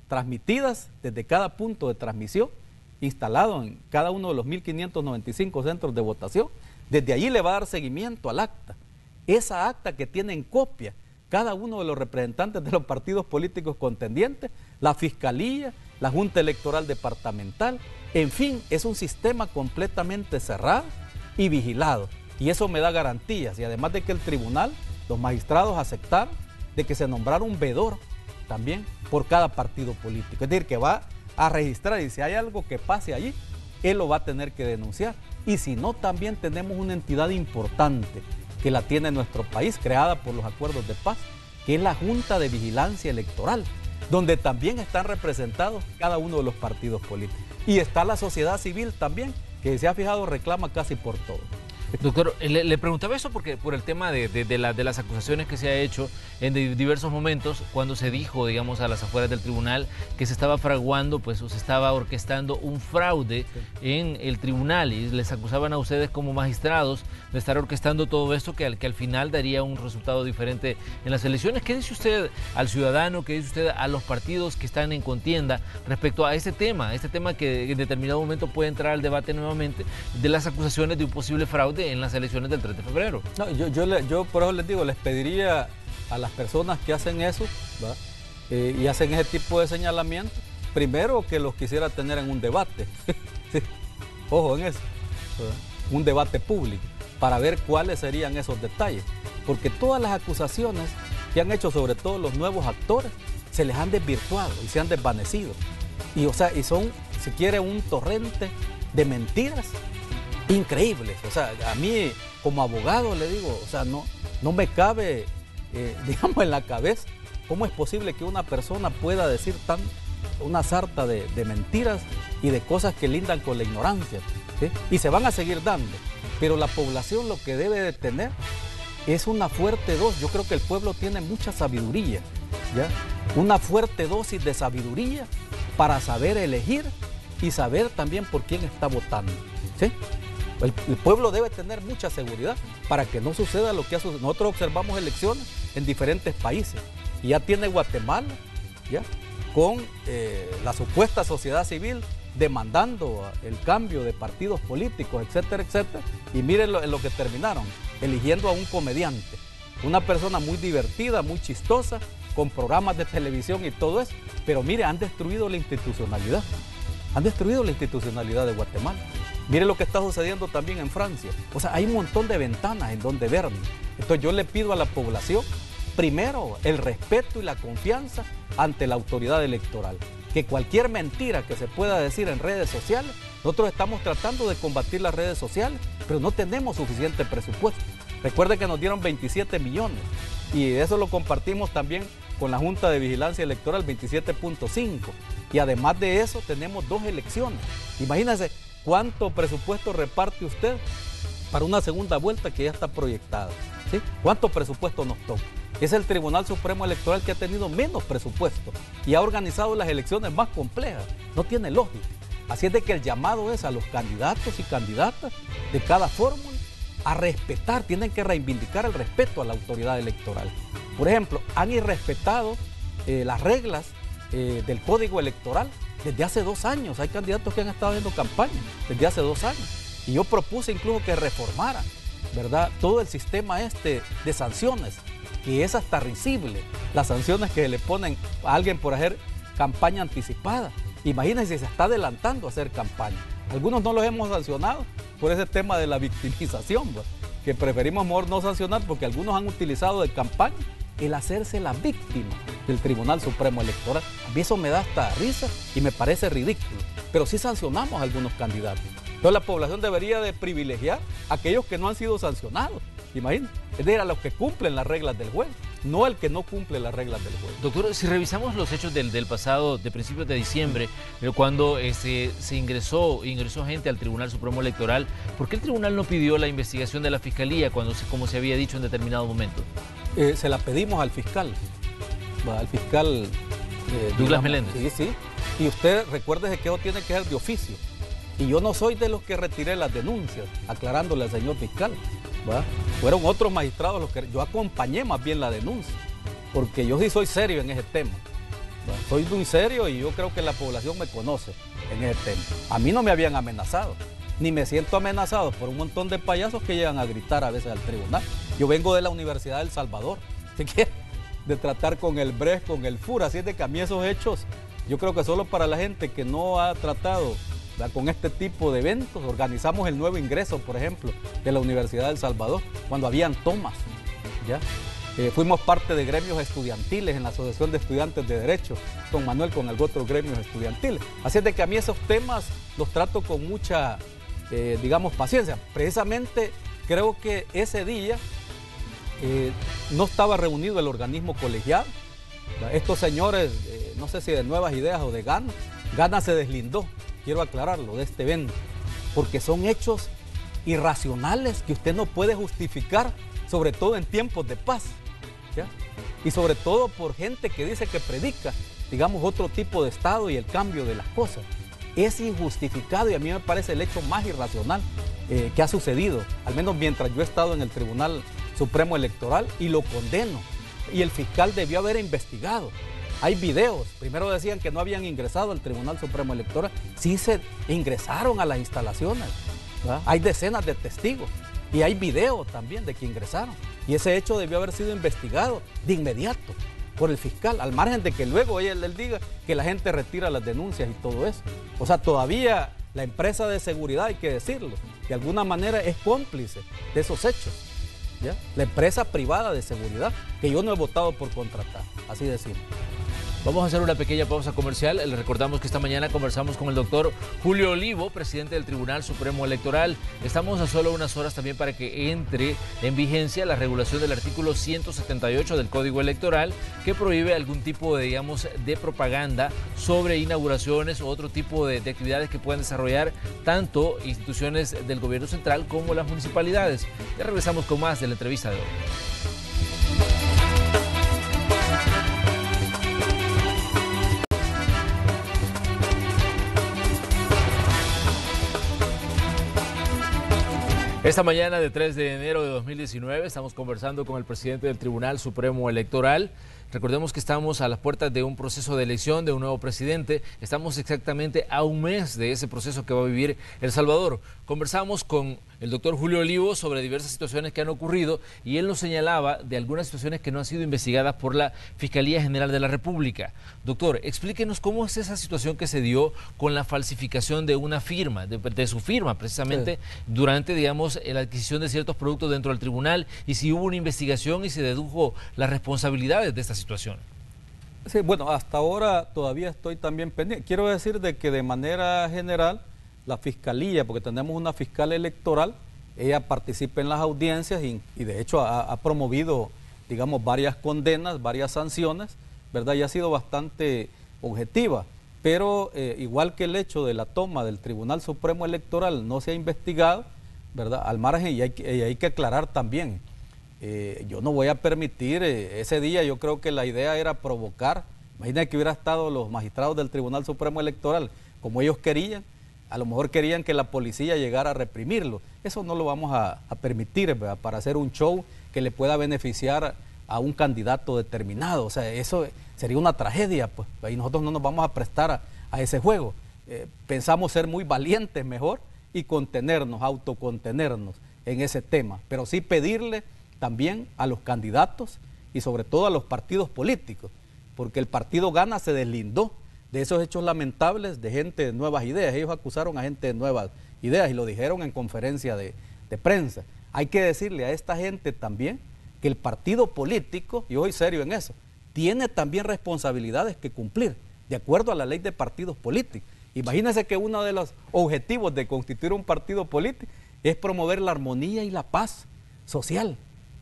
Speaker 6: transmitidas desde cada punto de transmisión, instalado en cada uno de los 1.595 centros de votación. Desde allí le va a dar seguimiento al acta. Esa acta que tiene en copia cada uno de los representantes de los partidos políticos contendientes, la Fiscalía, la Junta Electoral Departamental, en fin, es un sistema completamente cerrado y vigilado. Y eso me da garantías. Y además de que el tribunal, los magistrados aceptaron de que se nombrara un vedor también por cada partido político. Es decir, que va a registrar, y si hay algo que pase allí, él lo va a tener que denunciar. Y si no, también tenemos una entidad importante que la tiene nuestro país, creada por los acuerdos de paz, que es la Junta de Vigilancia Electoral, donde también están representados cada uno de los partidos políticos. Y está la sociedad civil también, que se ha fijado reclama casi por todo.
Speaker 1: Doctor, le preguntaba eso porque por el tema de las acusaciones que se ha hecho en diversos momentos, cuando se dijo, digamos, a las afueras del tribunal que se estaba fraguando, pues, o se estaba orquestando un fraude en el tribunal, y les acusaban a ustedes como magistrados de estar orquestando todo esto que al final daría un resultado diferente en las elecciones. ¿Qué dice usted al ciudadano, qué dice usted a los partidos que están en contienda respecto a este tema que en determinado momento puede entrar al debate nuevamente, de las acusaciones de un posible fraude en las elecciones del 3 de febrero?
Speaker 6: No, yo por eso les digo, les pediría a las personas que hacen eso, y hacen ese tipo de señalamiento, primero que los quisiera tener en un debate, sí, ojo en eso, ¿verdad? Un debate público, para ver cuáles serían esos detalles, porque todas las acusaciones que han hecho, sobre todo los nuevos actores, se les han desvirtuado y se han desvanecido, y son, si quiere, un torrente de mentiras increíbles. O sea, a mí como abogado le digo, o sea, no me cabe, digamos, en la cabeza cómo es posible que una persona pueda decir una sarta de mentiras y de cosas que lindan con la ignorancia, ¿sí? Y se van a seguir dando, pero la población lo que debe de tener es una fuerte dosis. Yo creo que el pueblo tiene mucha sabiduría, ¿ya? Una fuerte dosis de sabiduría para saber elegir y saber también por quién está votando, ¿sí? El pueblo debe tener mucha seguridad para que no suceda lo que ha sucedido. Nosotros observamos elecciones en diferentes países y ya tiene Guatemala, ¿ya?, con la supuesta sociedad civil demandando el cambio de partidos políticos, etcétera, etcétera. Y miren en lo que terminaron, eligiendo a un comediante, una persona muy divertida, muy chistosa, con programas de televisión y todo eso. Pero mire, han destruido la institucionalidad. Han destruido la institucionalidad de Guatemala. Mire lo que está sucediendo también en Francia. O sea, hay un montón de ventanas en donde verme. Entonces yo le pido a la población, primero, el respeto y la confianza ante la autoridad electoral. Que cualquier mentira que se pueda decir en redes sociales, nosotros estamos tratando de combatir las redes sociales, pero no tenemos suficiente presupuesto. Recuerde que nos dieron 27 millones y eso lo compartimos también con la Junta de Vigilancia Electoral, 27.5. Y además de eso tenemos 2 elecciones. Imagínense cuánto presupuesto reparte usted para una segunda vuelta que ya está proyectada, ¿sí? ¿Cuánto presupuesto nos toca? Es el Tribunal Supremo Electoral que ha tenido menos presupuesto y ha organizado las elecciones más complejas. No tiene lógica. Así es de que el llamado es a los candidatos y candidatas de cada fórmula a respetar, tienen que reivindicar el respeto a la autoridad electoral. Por ejemplo, han irrespetado las reglas del Código Electoral desde hace 2 años. Hay candidatos que han estado haciendo campaña desde hace 2 años. Y yo propuse incluso que reformaran, ¿verdad?, todo el sistema de sanciones, que es hasta risible, las sanciones que le ponen a alguien por hacer campaña anticipada. Imagínense si se está adelantando a hacer campaña. Algunos no los hemos sancionado por ese tema de la victimización, ¿verdad?, que preferimos mejor no sancionar porque algunos han utilizado de campaña el hacerse la víctima del Tribunal Supremo Electoral. A mí eso me da hasta risa y me parece ridículo, pero sí sancionamos a algunos candidatos. Entonces la población debería de privilegiar a aquellos que no han sido sancionados, imagínense, es decir, a los que cumplen las reglas del juego, no el que no cumple las reglas del juego.
Speaker 1: Doctor, si revisamos los hechos del pasado, de principios de diciembre, cuando se ingresó gente al Tribunal Supremo Electoral, ¿por qué el tribunal no pidió la investigación de la Fiscalía como se había dicho en determinado momento?
Speaker 6: Se la pedimos al fiscal
Speaker 1: Douglas Meléndez.
Speaker 6: Sí, sí. Y usted recuérdese que eso tiene que ser de oficio. Y yo no soy de los que retiré las denuncias, aclarándole al señor fiscal, ¿verdad? Fueron otros magistrados los que... Yo acompañé más bien la denuncia, porque yo sí soy serio en ese tema, ¿verdad? Soy muy serio y yo creo que la población me conoce en ese tema. A mí no me habían amenazado, ni me siento amenazado por un montón de payasos que llegan a gritar a veces al tribunal. Yo vengo de la Universidad del Salvador, ¿sí?, de tratar con el BRES, con el FUR, así es de que a mí esos hechos, yo creo que solo para la gente que no ha tratado, ¿verdad?, con este tipo de eventos. Organizamos el nuevo ingreso, por ejemplo, de la Universidad del Salvador, cuando habían tomas, ¿ya? Fuimos parte de gremios estudiantiles en la Asociación de Estudiantes de Derecho, don Manuel, con otros gremios estudiantiles. Así es de que a mí esos temas los trato con mucha, digamos, paciencia. Precisamente creo que ese día no estaba reunido el organismo colegiado. Estos señores, no sé si de Nuevas Ideas o de Gana se deslindó, quiero aclararlo, de este evento. porque son hechos irracionales que usted no puede justificar, sobre todo en tiempos de paz, ¿ya? Y sobre todo por gente que dice que predica, digamos, otro tipo de Estado y el cambio de las cosas. Es injustificado y a mí me parece el hecho más irracional que ha sucedido, al menos mientras yo he estado en el Tribunal Supremo Electoral, y lo condeno. Y el fiscal debió haber investigado. Hay videos, primero decían que no habían ingresado al Tribunal Supremo Electoral, sí se ingresaron a las instalaciones, ¿verdad? Hay decenas de testigos y hay videos también de que ingresaron. Y ese hecho debió haber sido investigado de inmediato por el fiscal, al margen de que luego él diga que la gente retira las denuncias y todo eso. O sea, todavía la empresa de seguridad, hay que decirlo, de alguna manera es cómplice de esos hechos, ¿ya? La empresa privada de seguridad, que yo no he votado por contratar, así decimos.
Speaker 1: Vamos a hacer una pequeña pausa comercial. Les recordamos que esta mañana conversamos con el doctor Julio Olivo, presidente del Tribunal Supremo Electoral. Estamos a solo unas horas también para que entre en vigencia la regulación del artículo 178 del Código Electoral, que prohíbe algún tipo de, digamos, de propaganda sobre inauguraciones o otro tipo de actividades que puedan desarrollar tanto instituciones del gobierno central como las municipalidades. Ya regresamos con más de la entrevista de hoy. Esta mañana de 3 de enero de 2019 estamos conversando con el presidente del Tribunal Supremo Electoral. Recordemos que estamos a las puertas de un proceso de elección de un nuevo presidente. Estamos exactamente a un mes de ese proceso que va a vivir El Salvador. Conversamos con el doctor Julio Olivo sobre diversas situaciones que han ocurrido y él nos señalaba de algunas situaciones que no han sido investigadas por la Fiscalía General de la República. Doctor, explíquenos cómo es esa situación que se dio con la falsificación de una firma, de su firma precisamente, durante, digamos, la adquisición de ciertos productos dentro del tribunal, y si hubo una investigación y se dedujo las responsabilidades de esta situación.
Speaker 6: Sí, bueno, hasta ahora todavía estoy también pendiente. Quiero decir de que de manera general la Fiscalía, porque tenemos una fiscal electoral, ella participa en las audiencias y de hecho ha promovido, digamos, varias condenas, varias sanciones, ¿verdad? Y ha sido bastante objetiva. Pero igual que el hecho de la toma del Tribunal Supremo Electoral no se ha investigado, ¿verdad? Al margen, y hay que aclarar también, yo no voy a permitir, ese día yo creo que la idea era provocar. Imagínense que hubiera estado los magistrados del Tribunal Supremo Electoral como ellos querían, a lo mejor querían que la policía llegara a reprimirlo. Eso no lo vamos a permitir, ¿verdad? Para hacer un show que le pueda beneficiar a un candidato determinado. O sea, eso sería una tragedia, pues, y nosotros no nos vamos a prestar a ese juego. Pensamos ser muy valientes mejor y contenernos, autocontenernos en ese tema, pero sí pedirle también a los candidatos y sobre todo a los partidos políticos, porque el partido Gana se deslindó de esos hechos lamentables de gente de nuevas ideas. Ellos acusaron a gente de nuevas ideas y lo dijeron en conferencia de prensa. Hay que decirle a esta gente también que el partido político, y yo soy serio en eso, tiene también responsabilidades que cumplir de acuerdo a la ley de partidos políticos. Imagínense que uno de los objetivos de constituir un partido político es promover la armonía y la paz social.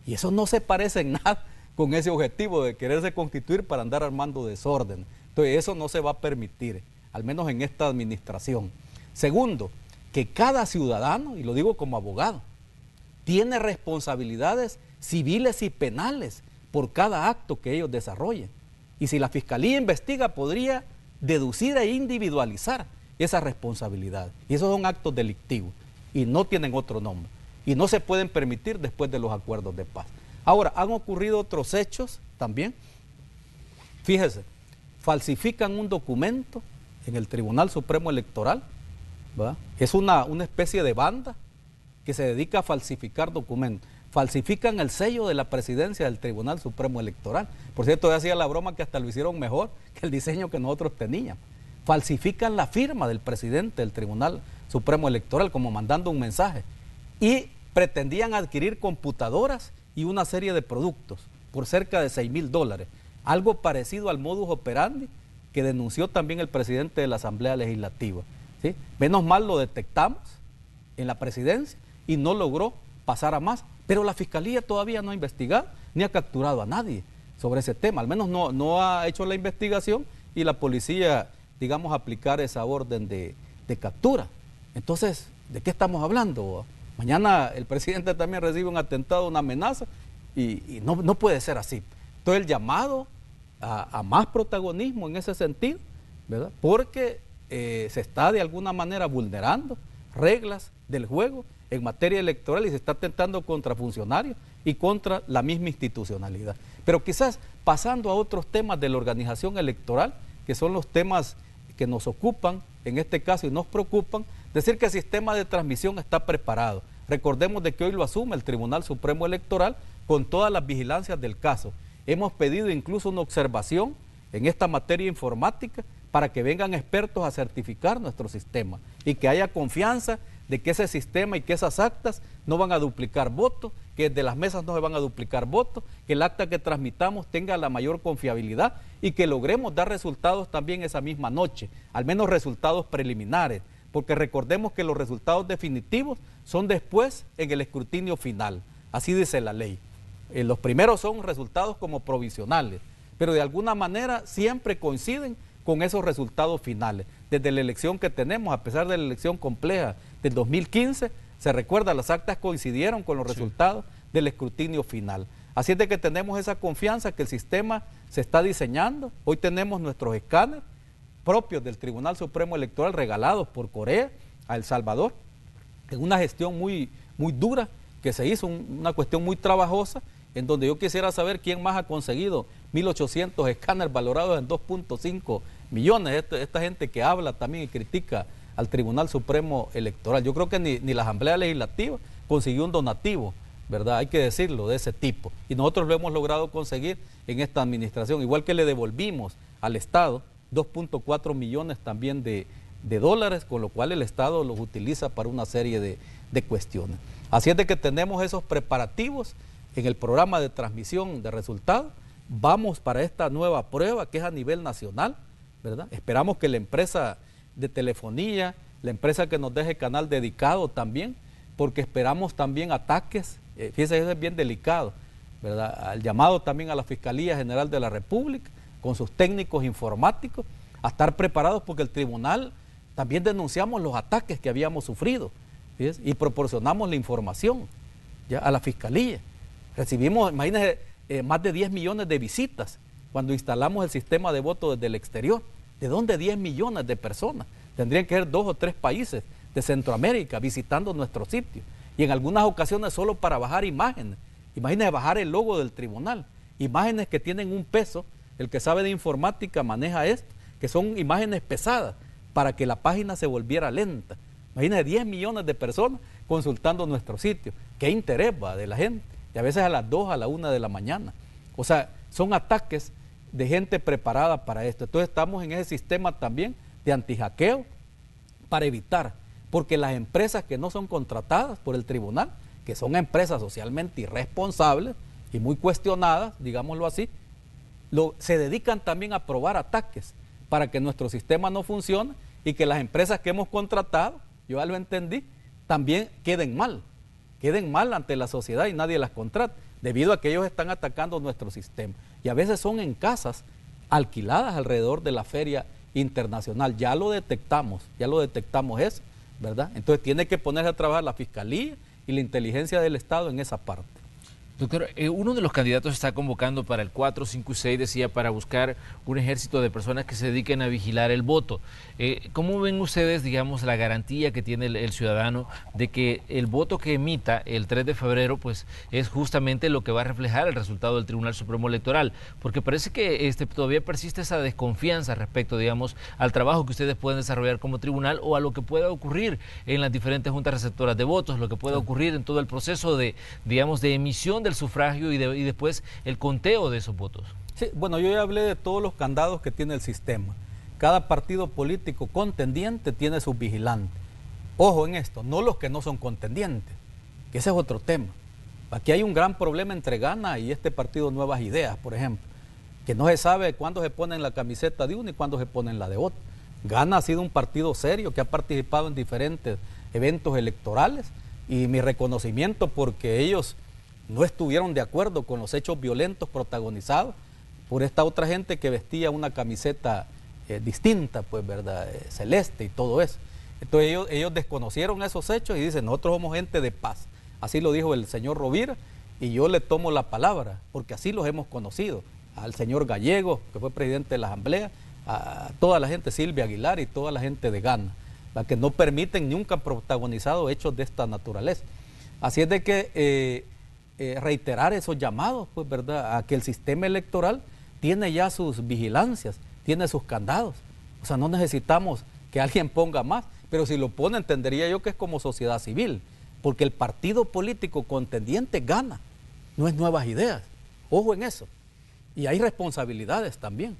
Speaker 6: Y eso no se parece en nada con ese objetivo de quererse constituir para andar armando desorden. Entonces eso no se va a permitir, al menos en esta administración. Segundo, que cada ciudadano, y lo digo como abogado, tiene responsabilidades civiles y penales por cada acto que ellos desarrollen. Y si la Fiscalía investiga, podría deducir e individualizar esa responsabilidad. Y esos son actos delictivos y no tienen otro nombre. Y no se pueden permitir después de los acuerdos de paz. Ahora, han ocurrido otros hechos también. Fíjese, falsifican un documento en el Tribunal Supremo Electoral, ¿verdad? Es una especie de banda que se dedica a falsificar documentos. Falsifican el sello de la presidencia del Tribunal Supremo Electoral. Por cierto, yo hacía la broma que hasta lo hicieron mejor que el diseño que nosotros teníamos. Falsifican la firma del presidente del Tribunal Supremo Electoral como mandando un mensaje. Y pretendían adquirir computadoras y una serie de productos por cerca de $6,000. Algo parecido al modus operandi que denunció también el presidente de la Asamblea Legislativa, ¿sí? Menos mal lo detectamos en la presidencia y no logró pasar a más, pero la Fiscalía todavía no ha investigado ni ha capturado a nadie sobre ese tema, al menos no ha hecho la investigación y la policía, digamos, aplicar esa orden de captura. Entonces, ¿De qué estamos hablando? Mañana el presidente también recibe un atentado, una amenaza, y no puede ser así. Entonces el llamado a más protagonismo en ese sentido, ¿verdad? Porque se está de alguna manera vulnerando reglas del juego en materia electoral y se está atentando contra funcionarios y contra la misma institucionalidad. Pero quizás pasando a otros temas de la organización electoral, que son los temas que nos ocupan en este caso y nos preocupan, decir que el sistema de transmisión está preparado. Recordemos de que hoy lo asume el Tribunal Supremo Electoral con todas las vigilancias del caso. Hemos pedido incluso una observación en esta materia informática para que vengan expertos a certificar nuestro sistema y que haya confianza de que ese sistema y que esas actas no van a duplicar votos, que de las mesas no se van a duplicar votos, que el acta que transmitamos tenga la mayor confiabilidad y que logremos dar resultados también esa misma noche, al menos resultados preliminares, porque recordemos que los resultados definitivos son después en el escrutinio final, así dice la ley. Los primeros son resultados como provisionales, pero de alguna manera siempre coinciden con esos resultados finales. Desde la elección que tenemos, a pesar de la elección compleja del 2015, se recuerda, las actas coincidieron con los resultados del escrutinio final. Así es de que tenemos esa confianza que el sistema se está diseñando. Hoy tenemos nuestros escáneres propios del Tribunal Supremo Electoral regalados por Corea a El Salvador, en una gestión muy dura que se hizo, una cuestión muy trabajosa, en donde yo quisiera saber quién más ha conseguido 1.800 escáneres valorados en 2.5 millones. Esta gente que habla también y critica al Tribunal Supremo Electoral. Yo creo que ni la Asamblea Legislativa consiguió un donativo, ¿verdad? Hay que decirlo, de ese tipo. Y nosotros lo hemos logrado conseguir en esta administración, igual que le devolvimos al Estado 2.4 millones también de dólares, con lo cual el Estado los utiliza para una serie de cuestiones. Así es de que tenemos esos preparativos en el programa de transmisión de resultados. Vamos para esta nueva prueba que es a nivel nacional, ¿verdad? Esperamos que la empresa de telefonía, la empresa que nos deje canal dedicado también, porque esperamos también ataques, fíjense, eso es bien delicado, ¿verdad? Al llamado también a la Fiscalía General de la República, con sus técnicos informáticos, a estar preparados porque el tribunal también denunciamos los ataques que habíamos sufrido, fíjense, y proporcionamos la información ya a la Fiscalía. Recibimos, imagínense, más de 10 millones de visitas cuando instalamos el sistema de voto desde el exterior. ¿De dónde 10 millones de personas? Tendrían que ser 2 o 3 países de Centroamérica visitando nuestro sitio. Y en algunas ocasiones solo para bajar imágenes. Imagínense bajar el logo del tribunal. Imágenes que tienen un peso. El que sabe de informática maneja esto, que son imágenes pesadas para que la página se volviera lenta. Imagínense 10 millones de personas consultando nuestro sitio. ¿Qué interés va de la gente? Y a veces a las 2, a la 1 de la mañana. O sea, son ataques de gente preparada para esto. Entonces estamos en ese sistema también de antihackeo para evitar, porque las empresas que no son contratadas por el tribunal, que son empresas socialmente irresponsables y muy cuestionadas, digámoslo así, se dedican también a probar ataques para que nuestro sistema no funcione y que las empresas que hemos contratado, yo ya lo entendí, también queden mal ante la sociedad y nadie las contrata, debido a que ellos están atacando nuestro sistema. Y a veces son en casas alquiladas alrededor de la feria internacional. Ya lo detectamos eso, ¿verdad? Entonces tiene que ponerse a trabajar la Fiscalía y la inteligencia del Estado en esa parte.
Speaker 1: Doctor, uno de los candidatos está convocando para el 4, 5 y 6, decía, para buscar un ejército de personas que se dediquen a vigilar el voto. ¿Cómo ven ustedes, digamos, la garantía que tiene el ciudadano de que el voto que emita el 3 de febrero, pues, es justamente lo que va a reflejar el resultado del Tribunal Supremo Electoral? Porque parece que todavía persiste esa desconfianza respecto, digamos, al trabajo que ustedes pueden desarrollar como tribunal o a lo que pueda ocurrir en las diferentes juntas receptoras de votos, lo que pueda ocurrir en todo el proceso de, digamos, de emisión del sufragio y después el conteo de esos votos.
Speaker 6: Sí, bueno, yo ya hablé de todos los candados que tiene el sistema. Cada partido político contendiente tiene sus vigilantes. Ojo en esto, no los que no son contendientes, que ese es otro tema. Aquí hay un gran problema entre Gana y este partido Nuevas Ideas, por ejemplo, que no se sabe cuándo se pone en la camiseta de uno y cuándo se pone en la de otro. Gana ha sido un partido serio que ha participado en diferentes eventos electorales y mi reconocimiento porque ellos no estuvieron de acuerdo con los hechos violentos protagonizados por esta otra gente que vestía una camiseta distinta, pues, ¿verdad? Celeste y todo eso. Entonces ellos desconocieron esos hechos y dicen, nosotros somos gente de paz. Así lo dijo el señor Rovira y yo le tomo la palabra, porque así los hemos conocido. Al señor Gallego, que fue presidente de la Asamblea, a toda la gente, Silvia Aguilar y toda la gente de Ghana, la que no permiten, nunca han protagonizado hechos de esta naturaleza. Así es de que reiterar esos llamados, pues, ¿verdad?, a que el sistema electoral tiene ya sus vigilancias, tiene sus candados. O sea, no necesitamos que alguien ponga más, pero si lo pone, entendería yo que es como sociedad civil, porque el partido político contendiente gana, no es Nuevas Ideas. Ojo en eso. Y hay responsabilidades también,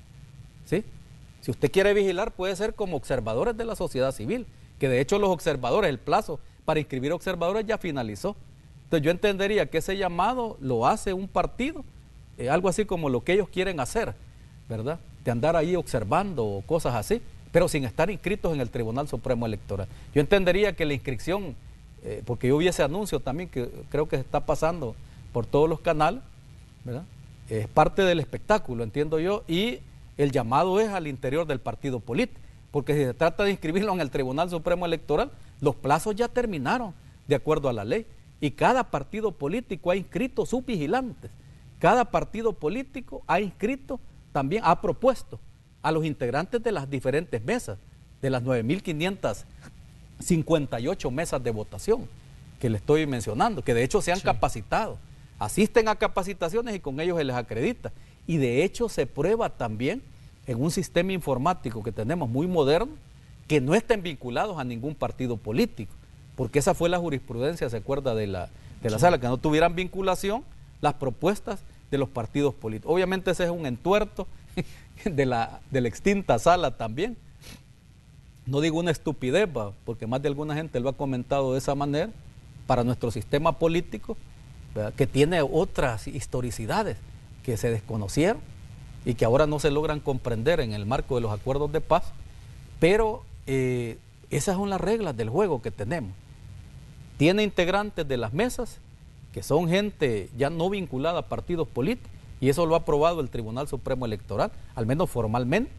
Speaker 6: ¿sí? Si usted quiere vigilar, puede ser como observadores de la sociedad civil, que de hecho los observadores, el plazo para inscribir observadores ya finalizó. Entonces yo entendería que ese llamado lo hace un partido, algo así como lo que ellos quieren hacer, ¿verdad? De andar ahí observando cosas así, pero sin estar inscritos en el Tribunal Supremo Electoral. Yo entendería que la inscripción, porque yo vi ese anuncio también, que creo que se está pasando por todos los canales, ¿verdad? Es parte del espectáculo, entiendo yo, y el llamado es al interior del partido político, porque si se trata de inscribirlo en el Tribunal Supremo Electoral, los plazos ya terminaron de acuerdo a la ley, y cada partido político ha inscrito sus vigilantes, cada partido político ha inscrito también, ha propuesto a los integrantes de las diferentes mesas, de las 9.558 mesas de votación que le estoy mencionando, que de hecho se han capacitado. Asisten a capacitaciones y con ellos se les acredita. Y de hecho se prueba también en un sistema informático que tenemos muy moderno, que no estén vinculados a ningún partido político, porque esa fue la jurisprudencia, se acuerda, de la sala, que no tuvieran vinculación las propuestas de los partidos políticos. Obviamente ese es un entuerto de la extinta sala también. No digo una estupidez, porque más de alguna gente lo ha comentado de esa manera, para nuestro sistema político, ¿verdad?, que tiene otras historicidades que se desconocieron y que ahora no se logran comprender en el marco de los acuerdos de paz, pero esas son las reglas del juego que tenemos. Tiene integrantes de las mesas que son gente ya no vinculada a partidos políticos, y eso lo ha aprobado el Tribunal Supremo Electoral, al menos formalmente.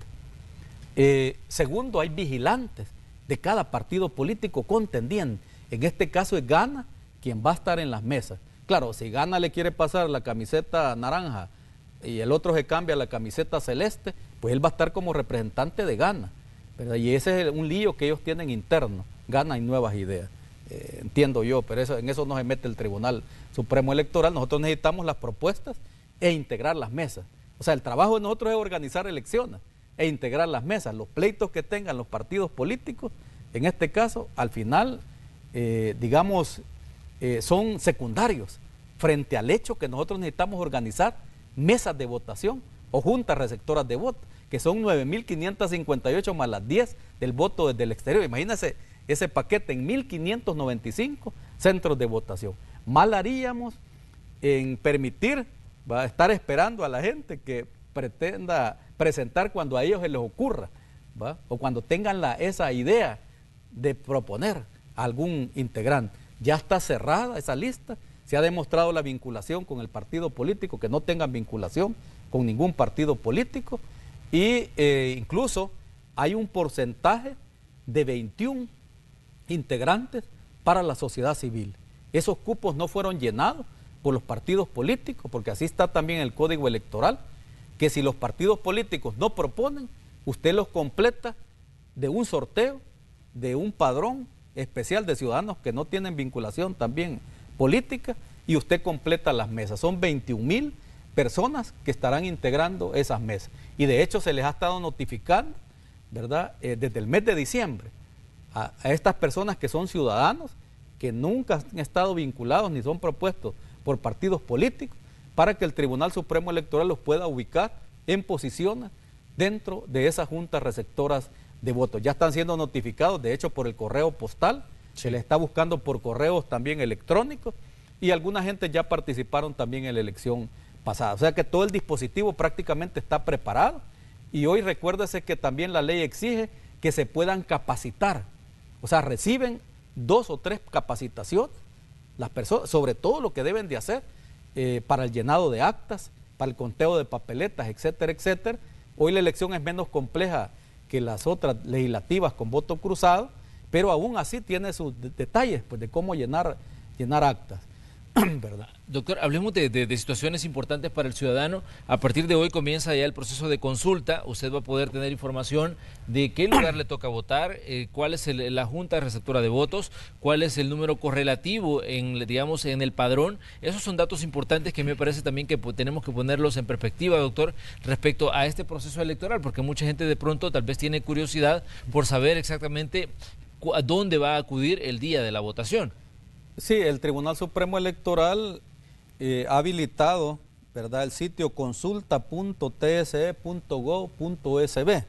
Speaker 6: Segundo, hay vigilantes de cada partido político contendiente. En este caso es Ghana quien va a estar en las mesas. Claro, si Ghana le quiere pasar la camiseta naranja y el otro se cambia a la camiseta celeste, pues él va a estar como representante de Ghana, ¿verdad? Y ese es un lío que ellos tienen interno, Ghana y Nuevas Ideas. Entiendo yo, pero en eso no se mete el Tribunal Supremo Electoral. Nosotros necesitamos las propuestas e integrar las mesas. O sea, el trabajo de nosotros es organizar elecciones e integrar las mesas. Los pleitos que tengan los partidos políticos, en este caso, al final, son secundarios frente al hecho que nosotros necesitamos organizar mesas de votación o juntas receptoras de voto, que son 9.558 más las 10 del voto desde el exterior. Imagínense ese paquete en 1.595 centros de votación. Mal haríamos en permitir, va a estar esperando a la gente que pretenda presentar cuando a ellos se les ocurra, ¿va?, o cuando tengan esa idea de proponer a algún integrante. Ya está cerrada esa lista, se ha demostrado la vinculación con el partido político, que no tengan vinculación con ningún partido político, y incluso hay un porcentaje de 21 integrantes para la sociedad civil. Esos cupos no fueron llenados por los partidos políticos, porque así está también el Código Electoral, que si los partidos políticos no proponen, usted los completa de un sorteo, de un padrón especial de ciudadanos que no tienen vinculación también política, y usted completa las mesas. Son 21.000 personas que estarán integrando esas mesas. Y de hecho se les ha estado notificando, ¿verdad?, desde el mes de diciembre, a estas personas que son ciudadanos, que nunca han estado vinculados ni son propuestos por partidos políticos, para que el Tribunal Supremo Electoral los pueda ubicar en posiciones dentro de esas juntas receptoras de votos. Ya están siendo notificados, de hecho, por el correo postal, se les está buscando por correos también electrónicos, y alguna gente ya participaron también en la elección pasada. O sea que todo el dispositivo prácticamente está preparado, y hoy recuérdese que también la ley exige que se puedan capacitar. O sea, reciben 2 o 3 capacitaciones las personas sobre todo lo que deben de hacer para el llenado de actas, para el conteo de papeletas, etcétera, etcétera. Hoy la elección es menos compleja que las otras legislativas con voto cruzado, pero aún así tiene sus detalles pues, de cómo llenar actas. ¿Verdad?
Speaker 1: Doctor, hablemos de situaciones importantes para el ciudadano. A partir de hoy comienza ya el proceso de consulta. Usted va a poder tener información de qué lugar le toca votar, cuál es la junta receptora de votos, cuál es el número correlativo en el padrón. Esos son datos importantes que me parece también que tenemos que ponerlos en perspectiva, doctor, respecto a este proceso electoral, porque mucha gente de pronto tal vez tiene curiosidad por saber exactamente a dónde va a acudir el día de la votación.
Speaker 6: Sí, el Tribunal Supremo Electoral ha habilitado, ¿verdad?, el sitio consulta.tse.gov.sb.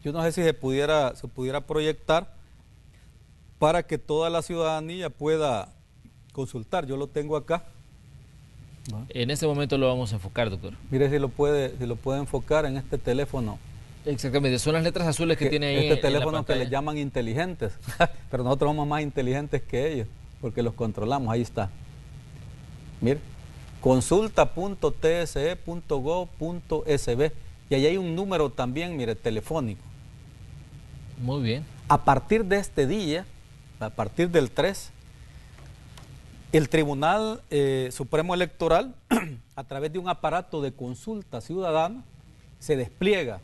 Speaker 6: Yo no sé si se pudiera proyectar para que toda la ciudadanía pueda consultar. Yo lo tengo acá.
Speaker 1: En este momento lo vamos a enfocar, doctor.
Speaker 6: Mire si lo puede enfocar en este teléfono.
Speaker 1: Exactamente, son las letras azules que tiene ahí.
Speaker 6: Este teléfono que le llaman inteligentes, pero nosotros somos más inteligentes que ellos, porque los controlamos. Ahí está. Mire, consulta.tse.gov.sb, y ahí hay un número también, mire, telefónico.
Speaker 1: Muy bien.
Speaker 6: A partir de este día, a partir del 3, el Tribunal Supremo Electoral, a través de un aparato de consulta ciudadana, se despliega,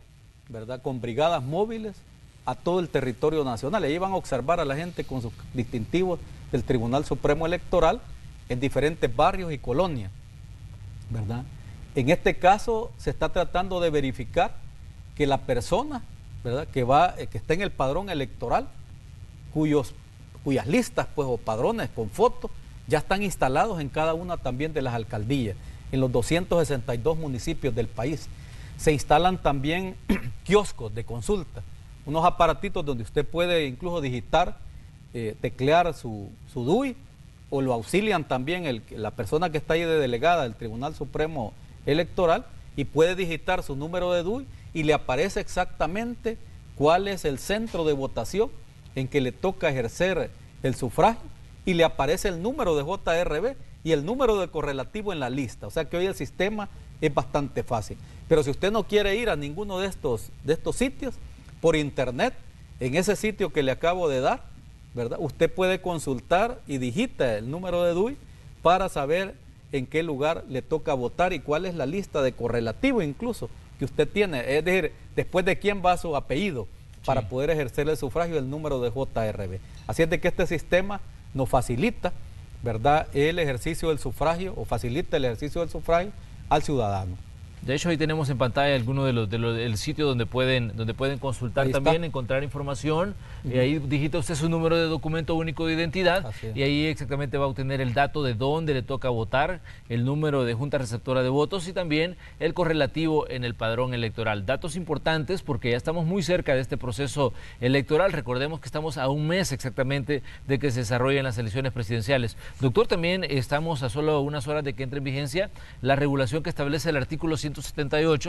Speaker 6: ¿verdad?, con brigadas móviles a todo el territorio nacional. Ahí van a observar a la gente con sus distintivos del Tribunal Supremo Electoral en diferentes barrios y colonias, ¿verdad? En este caso se está tratando de verificar que la persona, ¿verdad?, que está en el padrón electoral, cuyas listas pues, o padrones con fotos ya están instalados en cada una también de las alcaldías, en los 262 municipios del país. Se instalan también kioscos de consulta, unos aparatitos donde usted puede incluso digitar, teclear su DUI, o lo auxilian también la persona que está ahí de delegada del Tribunal Supremo Electoral, y puede digitar su número de DUI y le aparece exactamente cuál es el centro de votación en que le toca ejercer el sufragio, y le aparece el número de JRB y el número de correlativo en la lista. O sea que hoy el sistema es bastante fácil. Pero si usted no quiere ir a ninguno de estos sitios, por internet, en ese sitio que le acabo de dar, ¿verdad?, usted puede consultar y digita el número de DUI para saber en qué lugar le toca votar y cuál es la lista de correlativo incluso que usted tiene, es decir, después de quién va su apellido para poder ejercer el sufragio, el número de JRB. Así es de que este sistema nos facilita, ¿verdad?, el ejercicio del sufragio, o facilita el ejercicio del sufragio al ciudadano.
Speaker 1: De hecho, ahí tenemos en pantalla alguno del sitio donde pueden consultar también, encontrar información. Y ahí digita usted su número de documento único de identidad. Y ahí exactamente va a obtener el dato de dónde le toca votar, el número de junta receptora de votos y también el correlativo en el padrón electoral. Datos importantes porque ya estamos muy cerca de este proceso electoral. Recordemos que estamos a un mes exactamente de que se desarrollen las elecciones presidenciales. Doctor, también estamos a solo unas horas de que entre en vigencia la regulación que establece el artículo 178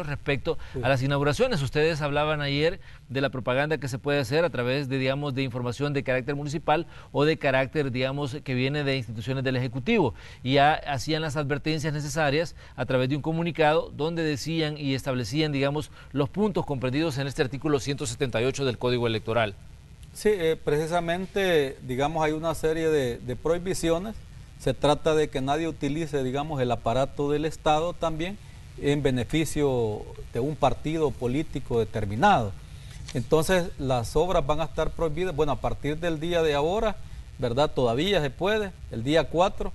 Speaker 1: respecto a las inauguraciones. Ustedes hablaban ayer de la propaganda que se puede hacer a través de, digamos, de información de carácter municipal o de carácter, digamos, que viene de instituciones del Ejecutivo. Y ya hacían las advertencias necesarias a través de un comunicado donde decían y establecían, digamos, los puntos comprendidos en este artículo 178 del Código Electoral.
Speaker 6: Sí, precisamente, digamos, hay una serie de prohibiciones. Se trata de que nadie utilice, digamos, el aparato del Estado también en beneficio de un partido político determinado. Entonces las obras van a estar prohibidas, bueno, a partir del día de ahora, ¿verdad? Todavía se puede, el día 4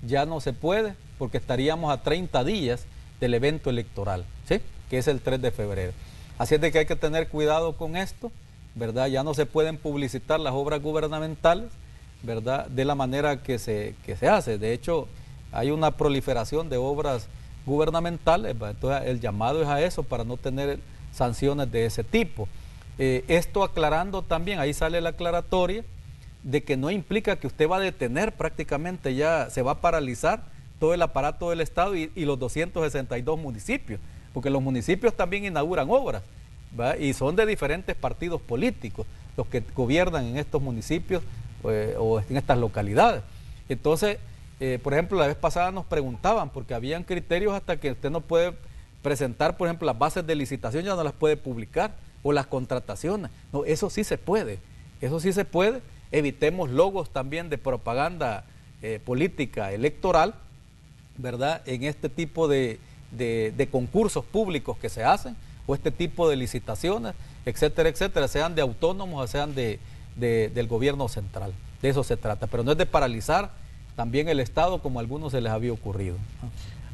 Speaker 6: ya no se puede, porque estaríamos a 30 días del evento electoral, ¿sí?, que es el 3 de febrero. Así es de que hay que tener cuidado con esto, ¿verdad? Ya no se pueden publicitar las obras gubernamentales, ¿verdad?, de la manera que se hace. De hecho, hay una proliferación de obras gubernamentales, entonces el llamado es a eso para no tener sanciones de ese tipo. Esto aclarando también, ahí sale la aclaratoria de que no implica que usted va a detener prácticamente, ya se va a paralizar todo el aparato del Estado y los 262 municipios, porque los municipios también inauguran obras, ¿verdad?, y son de diferentes partidos políticos los que gobiernan en estos municipios o en estas localidades. Entonces, por ejemplo, la vez pasada nos preguntaban, porque habían criterios hasta que usted no puede presentar, por ejemplo, las bases de licitación, ya no las puede publicar, o las contrataciones. No, eso sí se puede, evitemos logos también de propaganda política electoral, ¿verdad? En este tipo de concursos públicos que se hacen, o este tipo de licitaciones, etcétera, etcétera, sean de autónomos o sean del gobierno central. De eso se trata, pero no es de paralizar también el Estado como a algunos se les había ocurrido.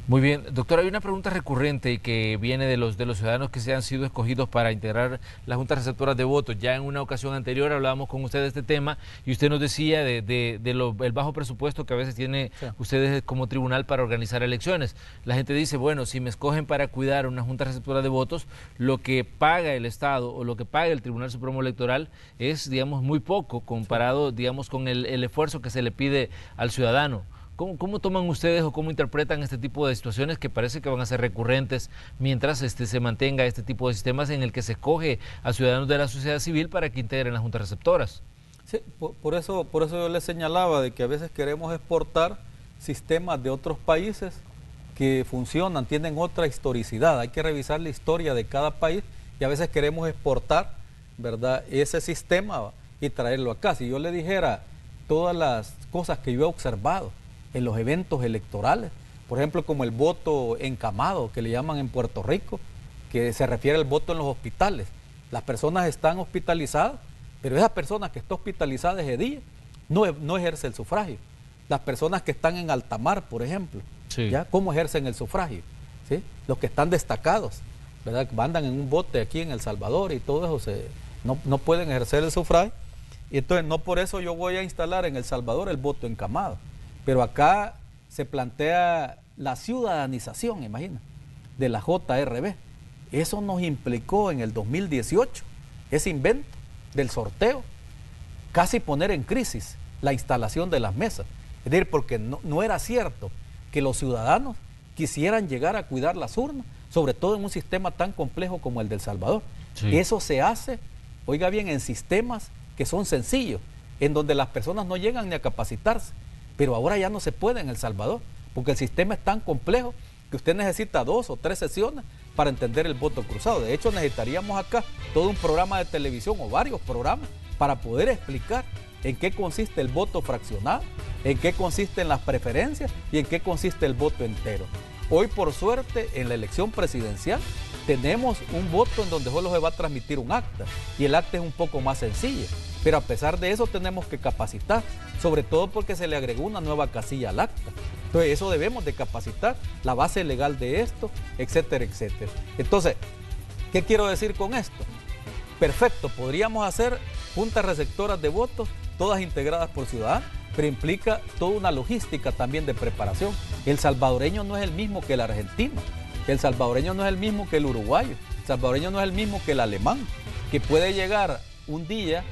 Speaker 1: Muy bien, doctor, hay una pregunta recurrente que viene de los ciudadanos que se han sido escogidos para integrar las juntas receptoras de votos. Ya en una ocasión anterior hablábamos con usted de este tema y usted nos decía el bajo presupuesto que a veces tiene ustedes como tribunal para organizar elecciones. La gente dice, bueno, si me escogen para cuidar una junta receptora de votos, lo que paga el Estado o lo que paga el Tribunal Supremo Electoral es, digamos, muy poco comparado, digamos, con el esfuerzo que se le pide al ciudadano. ¿Cómo toman ustedes o cómo interpretan este tipo de situaciones que parece que van a ser recurrentes mientras se mantenga este tipo de sistemas en el que se escoge a ciudadanos de la sociedad civil para que integren las juntas receptoras?
Speaker 6: Sí, por eso yo les señalaba de que a veces queremos exportar sistemas de otros países que funcionan, tienen otra historicidad. Hay que revisar la historia de cada país y a veces queremos exportar, ¿verdad?, ese sistema y traerlo acá. Si yo le dijera todas las cosas que yo he observado en los eventos electorales, por ejemplo, como el voto encamado, que le llaman en Puerto Rico, que se refiere al voto en los hospitales. Las personas están hospitalizadas, pero esa persona que está hospitalizada ese día no ejerce el sufragio. Las personas que están en alta mar, por ejemplo, ¿ya? ¿Cómo ejercen el sufragio? ¿Sí? Los que están destacados, ¿verdad?, que andan en un bote aquí en El Salvador y todo eso, no pueden ejercer el sufragio. Y entonces no por eso yo voy a instalar en El Salvador el voto encamado. Pero acá se plantea la ciudadanización, imagina, de la JRB. Eso nos implicó en el 2018, ese invento del sorteo, casi poner en crisis la instalación de las mesas. Es decir, porque no era cierto que los ciudadanos quisieran llegar a cuidar las urnas, sobre todo en un sistema tan complejo como el de El Salvador. Sí. Eso se hace, oiga bien, en sistemas que son sencillos, en donde las personas no llegan ni a capacitarse. Pero ahora ya no se puede en El Salvador, porque el sistema es tan complejo que usted necesita 2 o 3 sesiones para entender el voto cruzado. De hecho, necesitaríamos acá todo un programa de televisión o varios programas para poder explicar en qué consiste el voto fraccionado, en qué consisten las preferencias y en qué consiste el voto entero. Hoy, por suerte, en la elección presidencial, tenemos un voto en donde solo se va a transmitir un acta y el acta es un poco más sencilla. Pero a pesar de eso tenemos que capacitar, sobre todo porque se le agregó una nueva casilla al acta. Entonces eso debemos de capacitar, la base legal de esto, etcétera, etcétera. Entonces, ¿qué quiero decir con esto? Perfecto, podríamos hacer juntas receptoras de votos, todas integradas por ciudadanos, pero implica toda una logística también de preparación. El salvadoreño no es el mismo que el argentino, el salvadoreño no es el mismo que el uruguayo, el salvadoreño no es el mismo que el alemán, que puede llegar un día,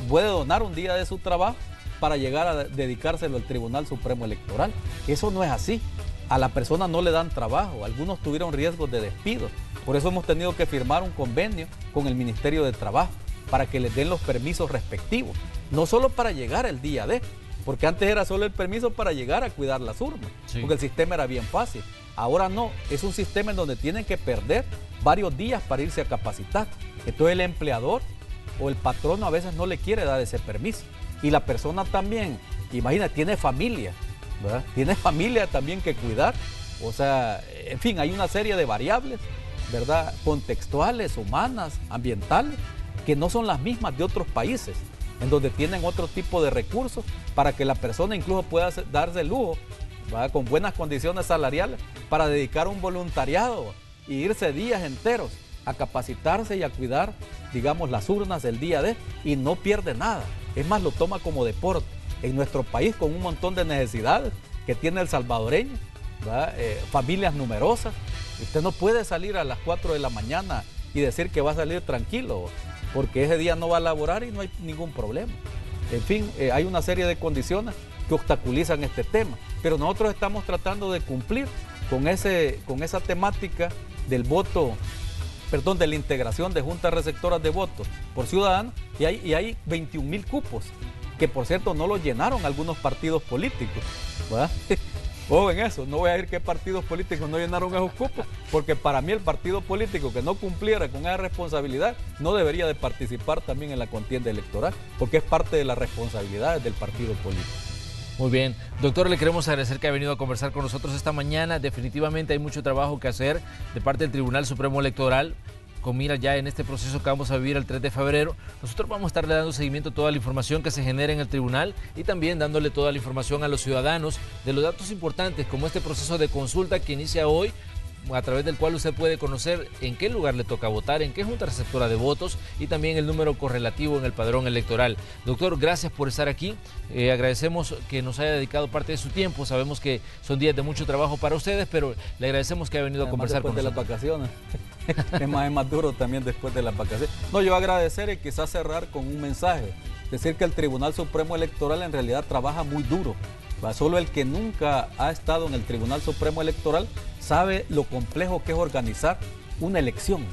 Speaker 6: puede donar un día de su trabajo para llegar a dedicárselo al Tribunal Supremo Electoral. Eso no es así. A la persona no le dan trabajo, algunos tuvieron riesgos de despido. Por eso hemos tenido que firmar un convenio con el Ministerio de Trabajo para que les den los permisos respectivos. No solo para llegar el día de, porque antes era solo el permiso para llegar a cuidar las urnas, porque el sistema era bien fácil. Ahora no, es un sistema en donde tienen que perder varios días para irse a capacitar. Entonces el empleador o el patrono a veces no le quiere dar ese permiso. Y la persona también, imagina, tiene familia, ¿verdad? Tiene familia también que cuidar. O sea, en fin, hay una serie de variables, ¿verdad?, contextuales, humanas, ambientales, que no son las mismas de otros países, en donde tienen otro tipo de recursos para que la persona incluso pueda darse el lujo, ¿verdad?, con buenas condiciones salariales, para dedicar un voluntariado e irse días enteros a capacitarse y a cuidar, digamos, las urnas del día de, y no pierde nada. Es más, lo toma como deporte. En nuestro país, con un montón de necesidades que tiene el salvadoreño, familias numerosas, usted no puede salir a las 4 de la mañana y decir que va a salir tranquilo, porque ese día no va a laborar y no hay ningún problema. En fin, hay una serie de condiciones que obstaculizan este tema, pero nosotros estamos tratando de cumplir con esa temática del voto, de la integración de juntas receptoras de votos por ciudadanos, y hay 21,000 cupos, que por cierto no los llenaron algunos partidos políticos, ¿verdad? Ojo en eso, no voy a decir qué partidos políticos no llenaron esos cupos, porque para mí el partido político que no cumpliera con esa responsabilidad no debería de participar también en la contienda electoral, porque es parte de las responsabilidades del partido político.
Speaker 1: Muy bien. Doctor, le queremos agradecer que ha venido a conversar con nosotros esta mañana. Definitivamente hay mucho trabajo que hacer de parte del Tribunal Supremo Electoral, con mira ya en este proceso que vamos a vivir el 3 de febrero. Nosotros vamos a estarle dando seguimiento a toda la información que se genere en el tribunal y también dándole toda la información a los ciudadanos de los datos importantes, como este proceso de consulta que inicia hoy, a través del cual usted puede conocer en qué lugar le toca votar, en qué junta receptora de votos y también el número correlativo en el padrón electoral. Doctor, gracias por estar aquí. Agradecemos que nos haya dedicado parte de su tiempo. Sabemos que son días de mucho trabajo para ustedes, pero le agradecemos que haya venido a conversar con nosotros.
Speaker 6: Después de las vacaciones. Es más duro también después de las vacaciones. No, yo agradecer y quizás cerrar con un mensaje. Decir que el Tribunal Supremo Electoral en realidad trabaja muy duro. Solo el que nunca ha estado en el Tribunal Supremo Electoral sabe lo complejo que es organizar una elección.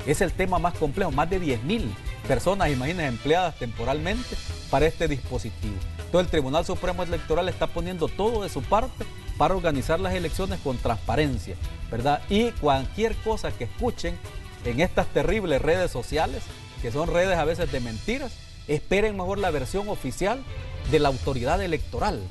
Speaker 6: Es el tema más complejo, más de 10.000 personas, imagínense, empleadas temporalmente para este dispositivo. Entonces el Tribunal Supremo Electoral está poniendo todo de su parte para organizar las elecciones con transparencia, ¿verdad? Y cualquier cosa que escuchen en estas terribles redes sociales, que son redes a veces de mentiras, esperen mejor la versión oficial de la autoridad electoral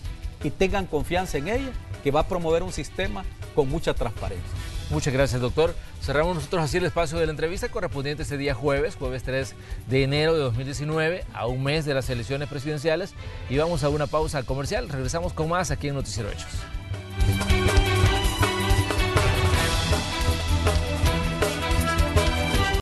Speaker 6: y tengan confianza en ella, que va a promover un sistema con mucha transparencia.
Speaker 1: Muchas gracias, doctor. Cerramos nosotros así el espacio de la entrevista correspondiente este día jueves 3 de enero de 2019, a un mes de las elecciones presidenciales, y vamos a una pausa comercial. Regresamos con más aquí en Noticiero Hechos.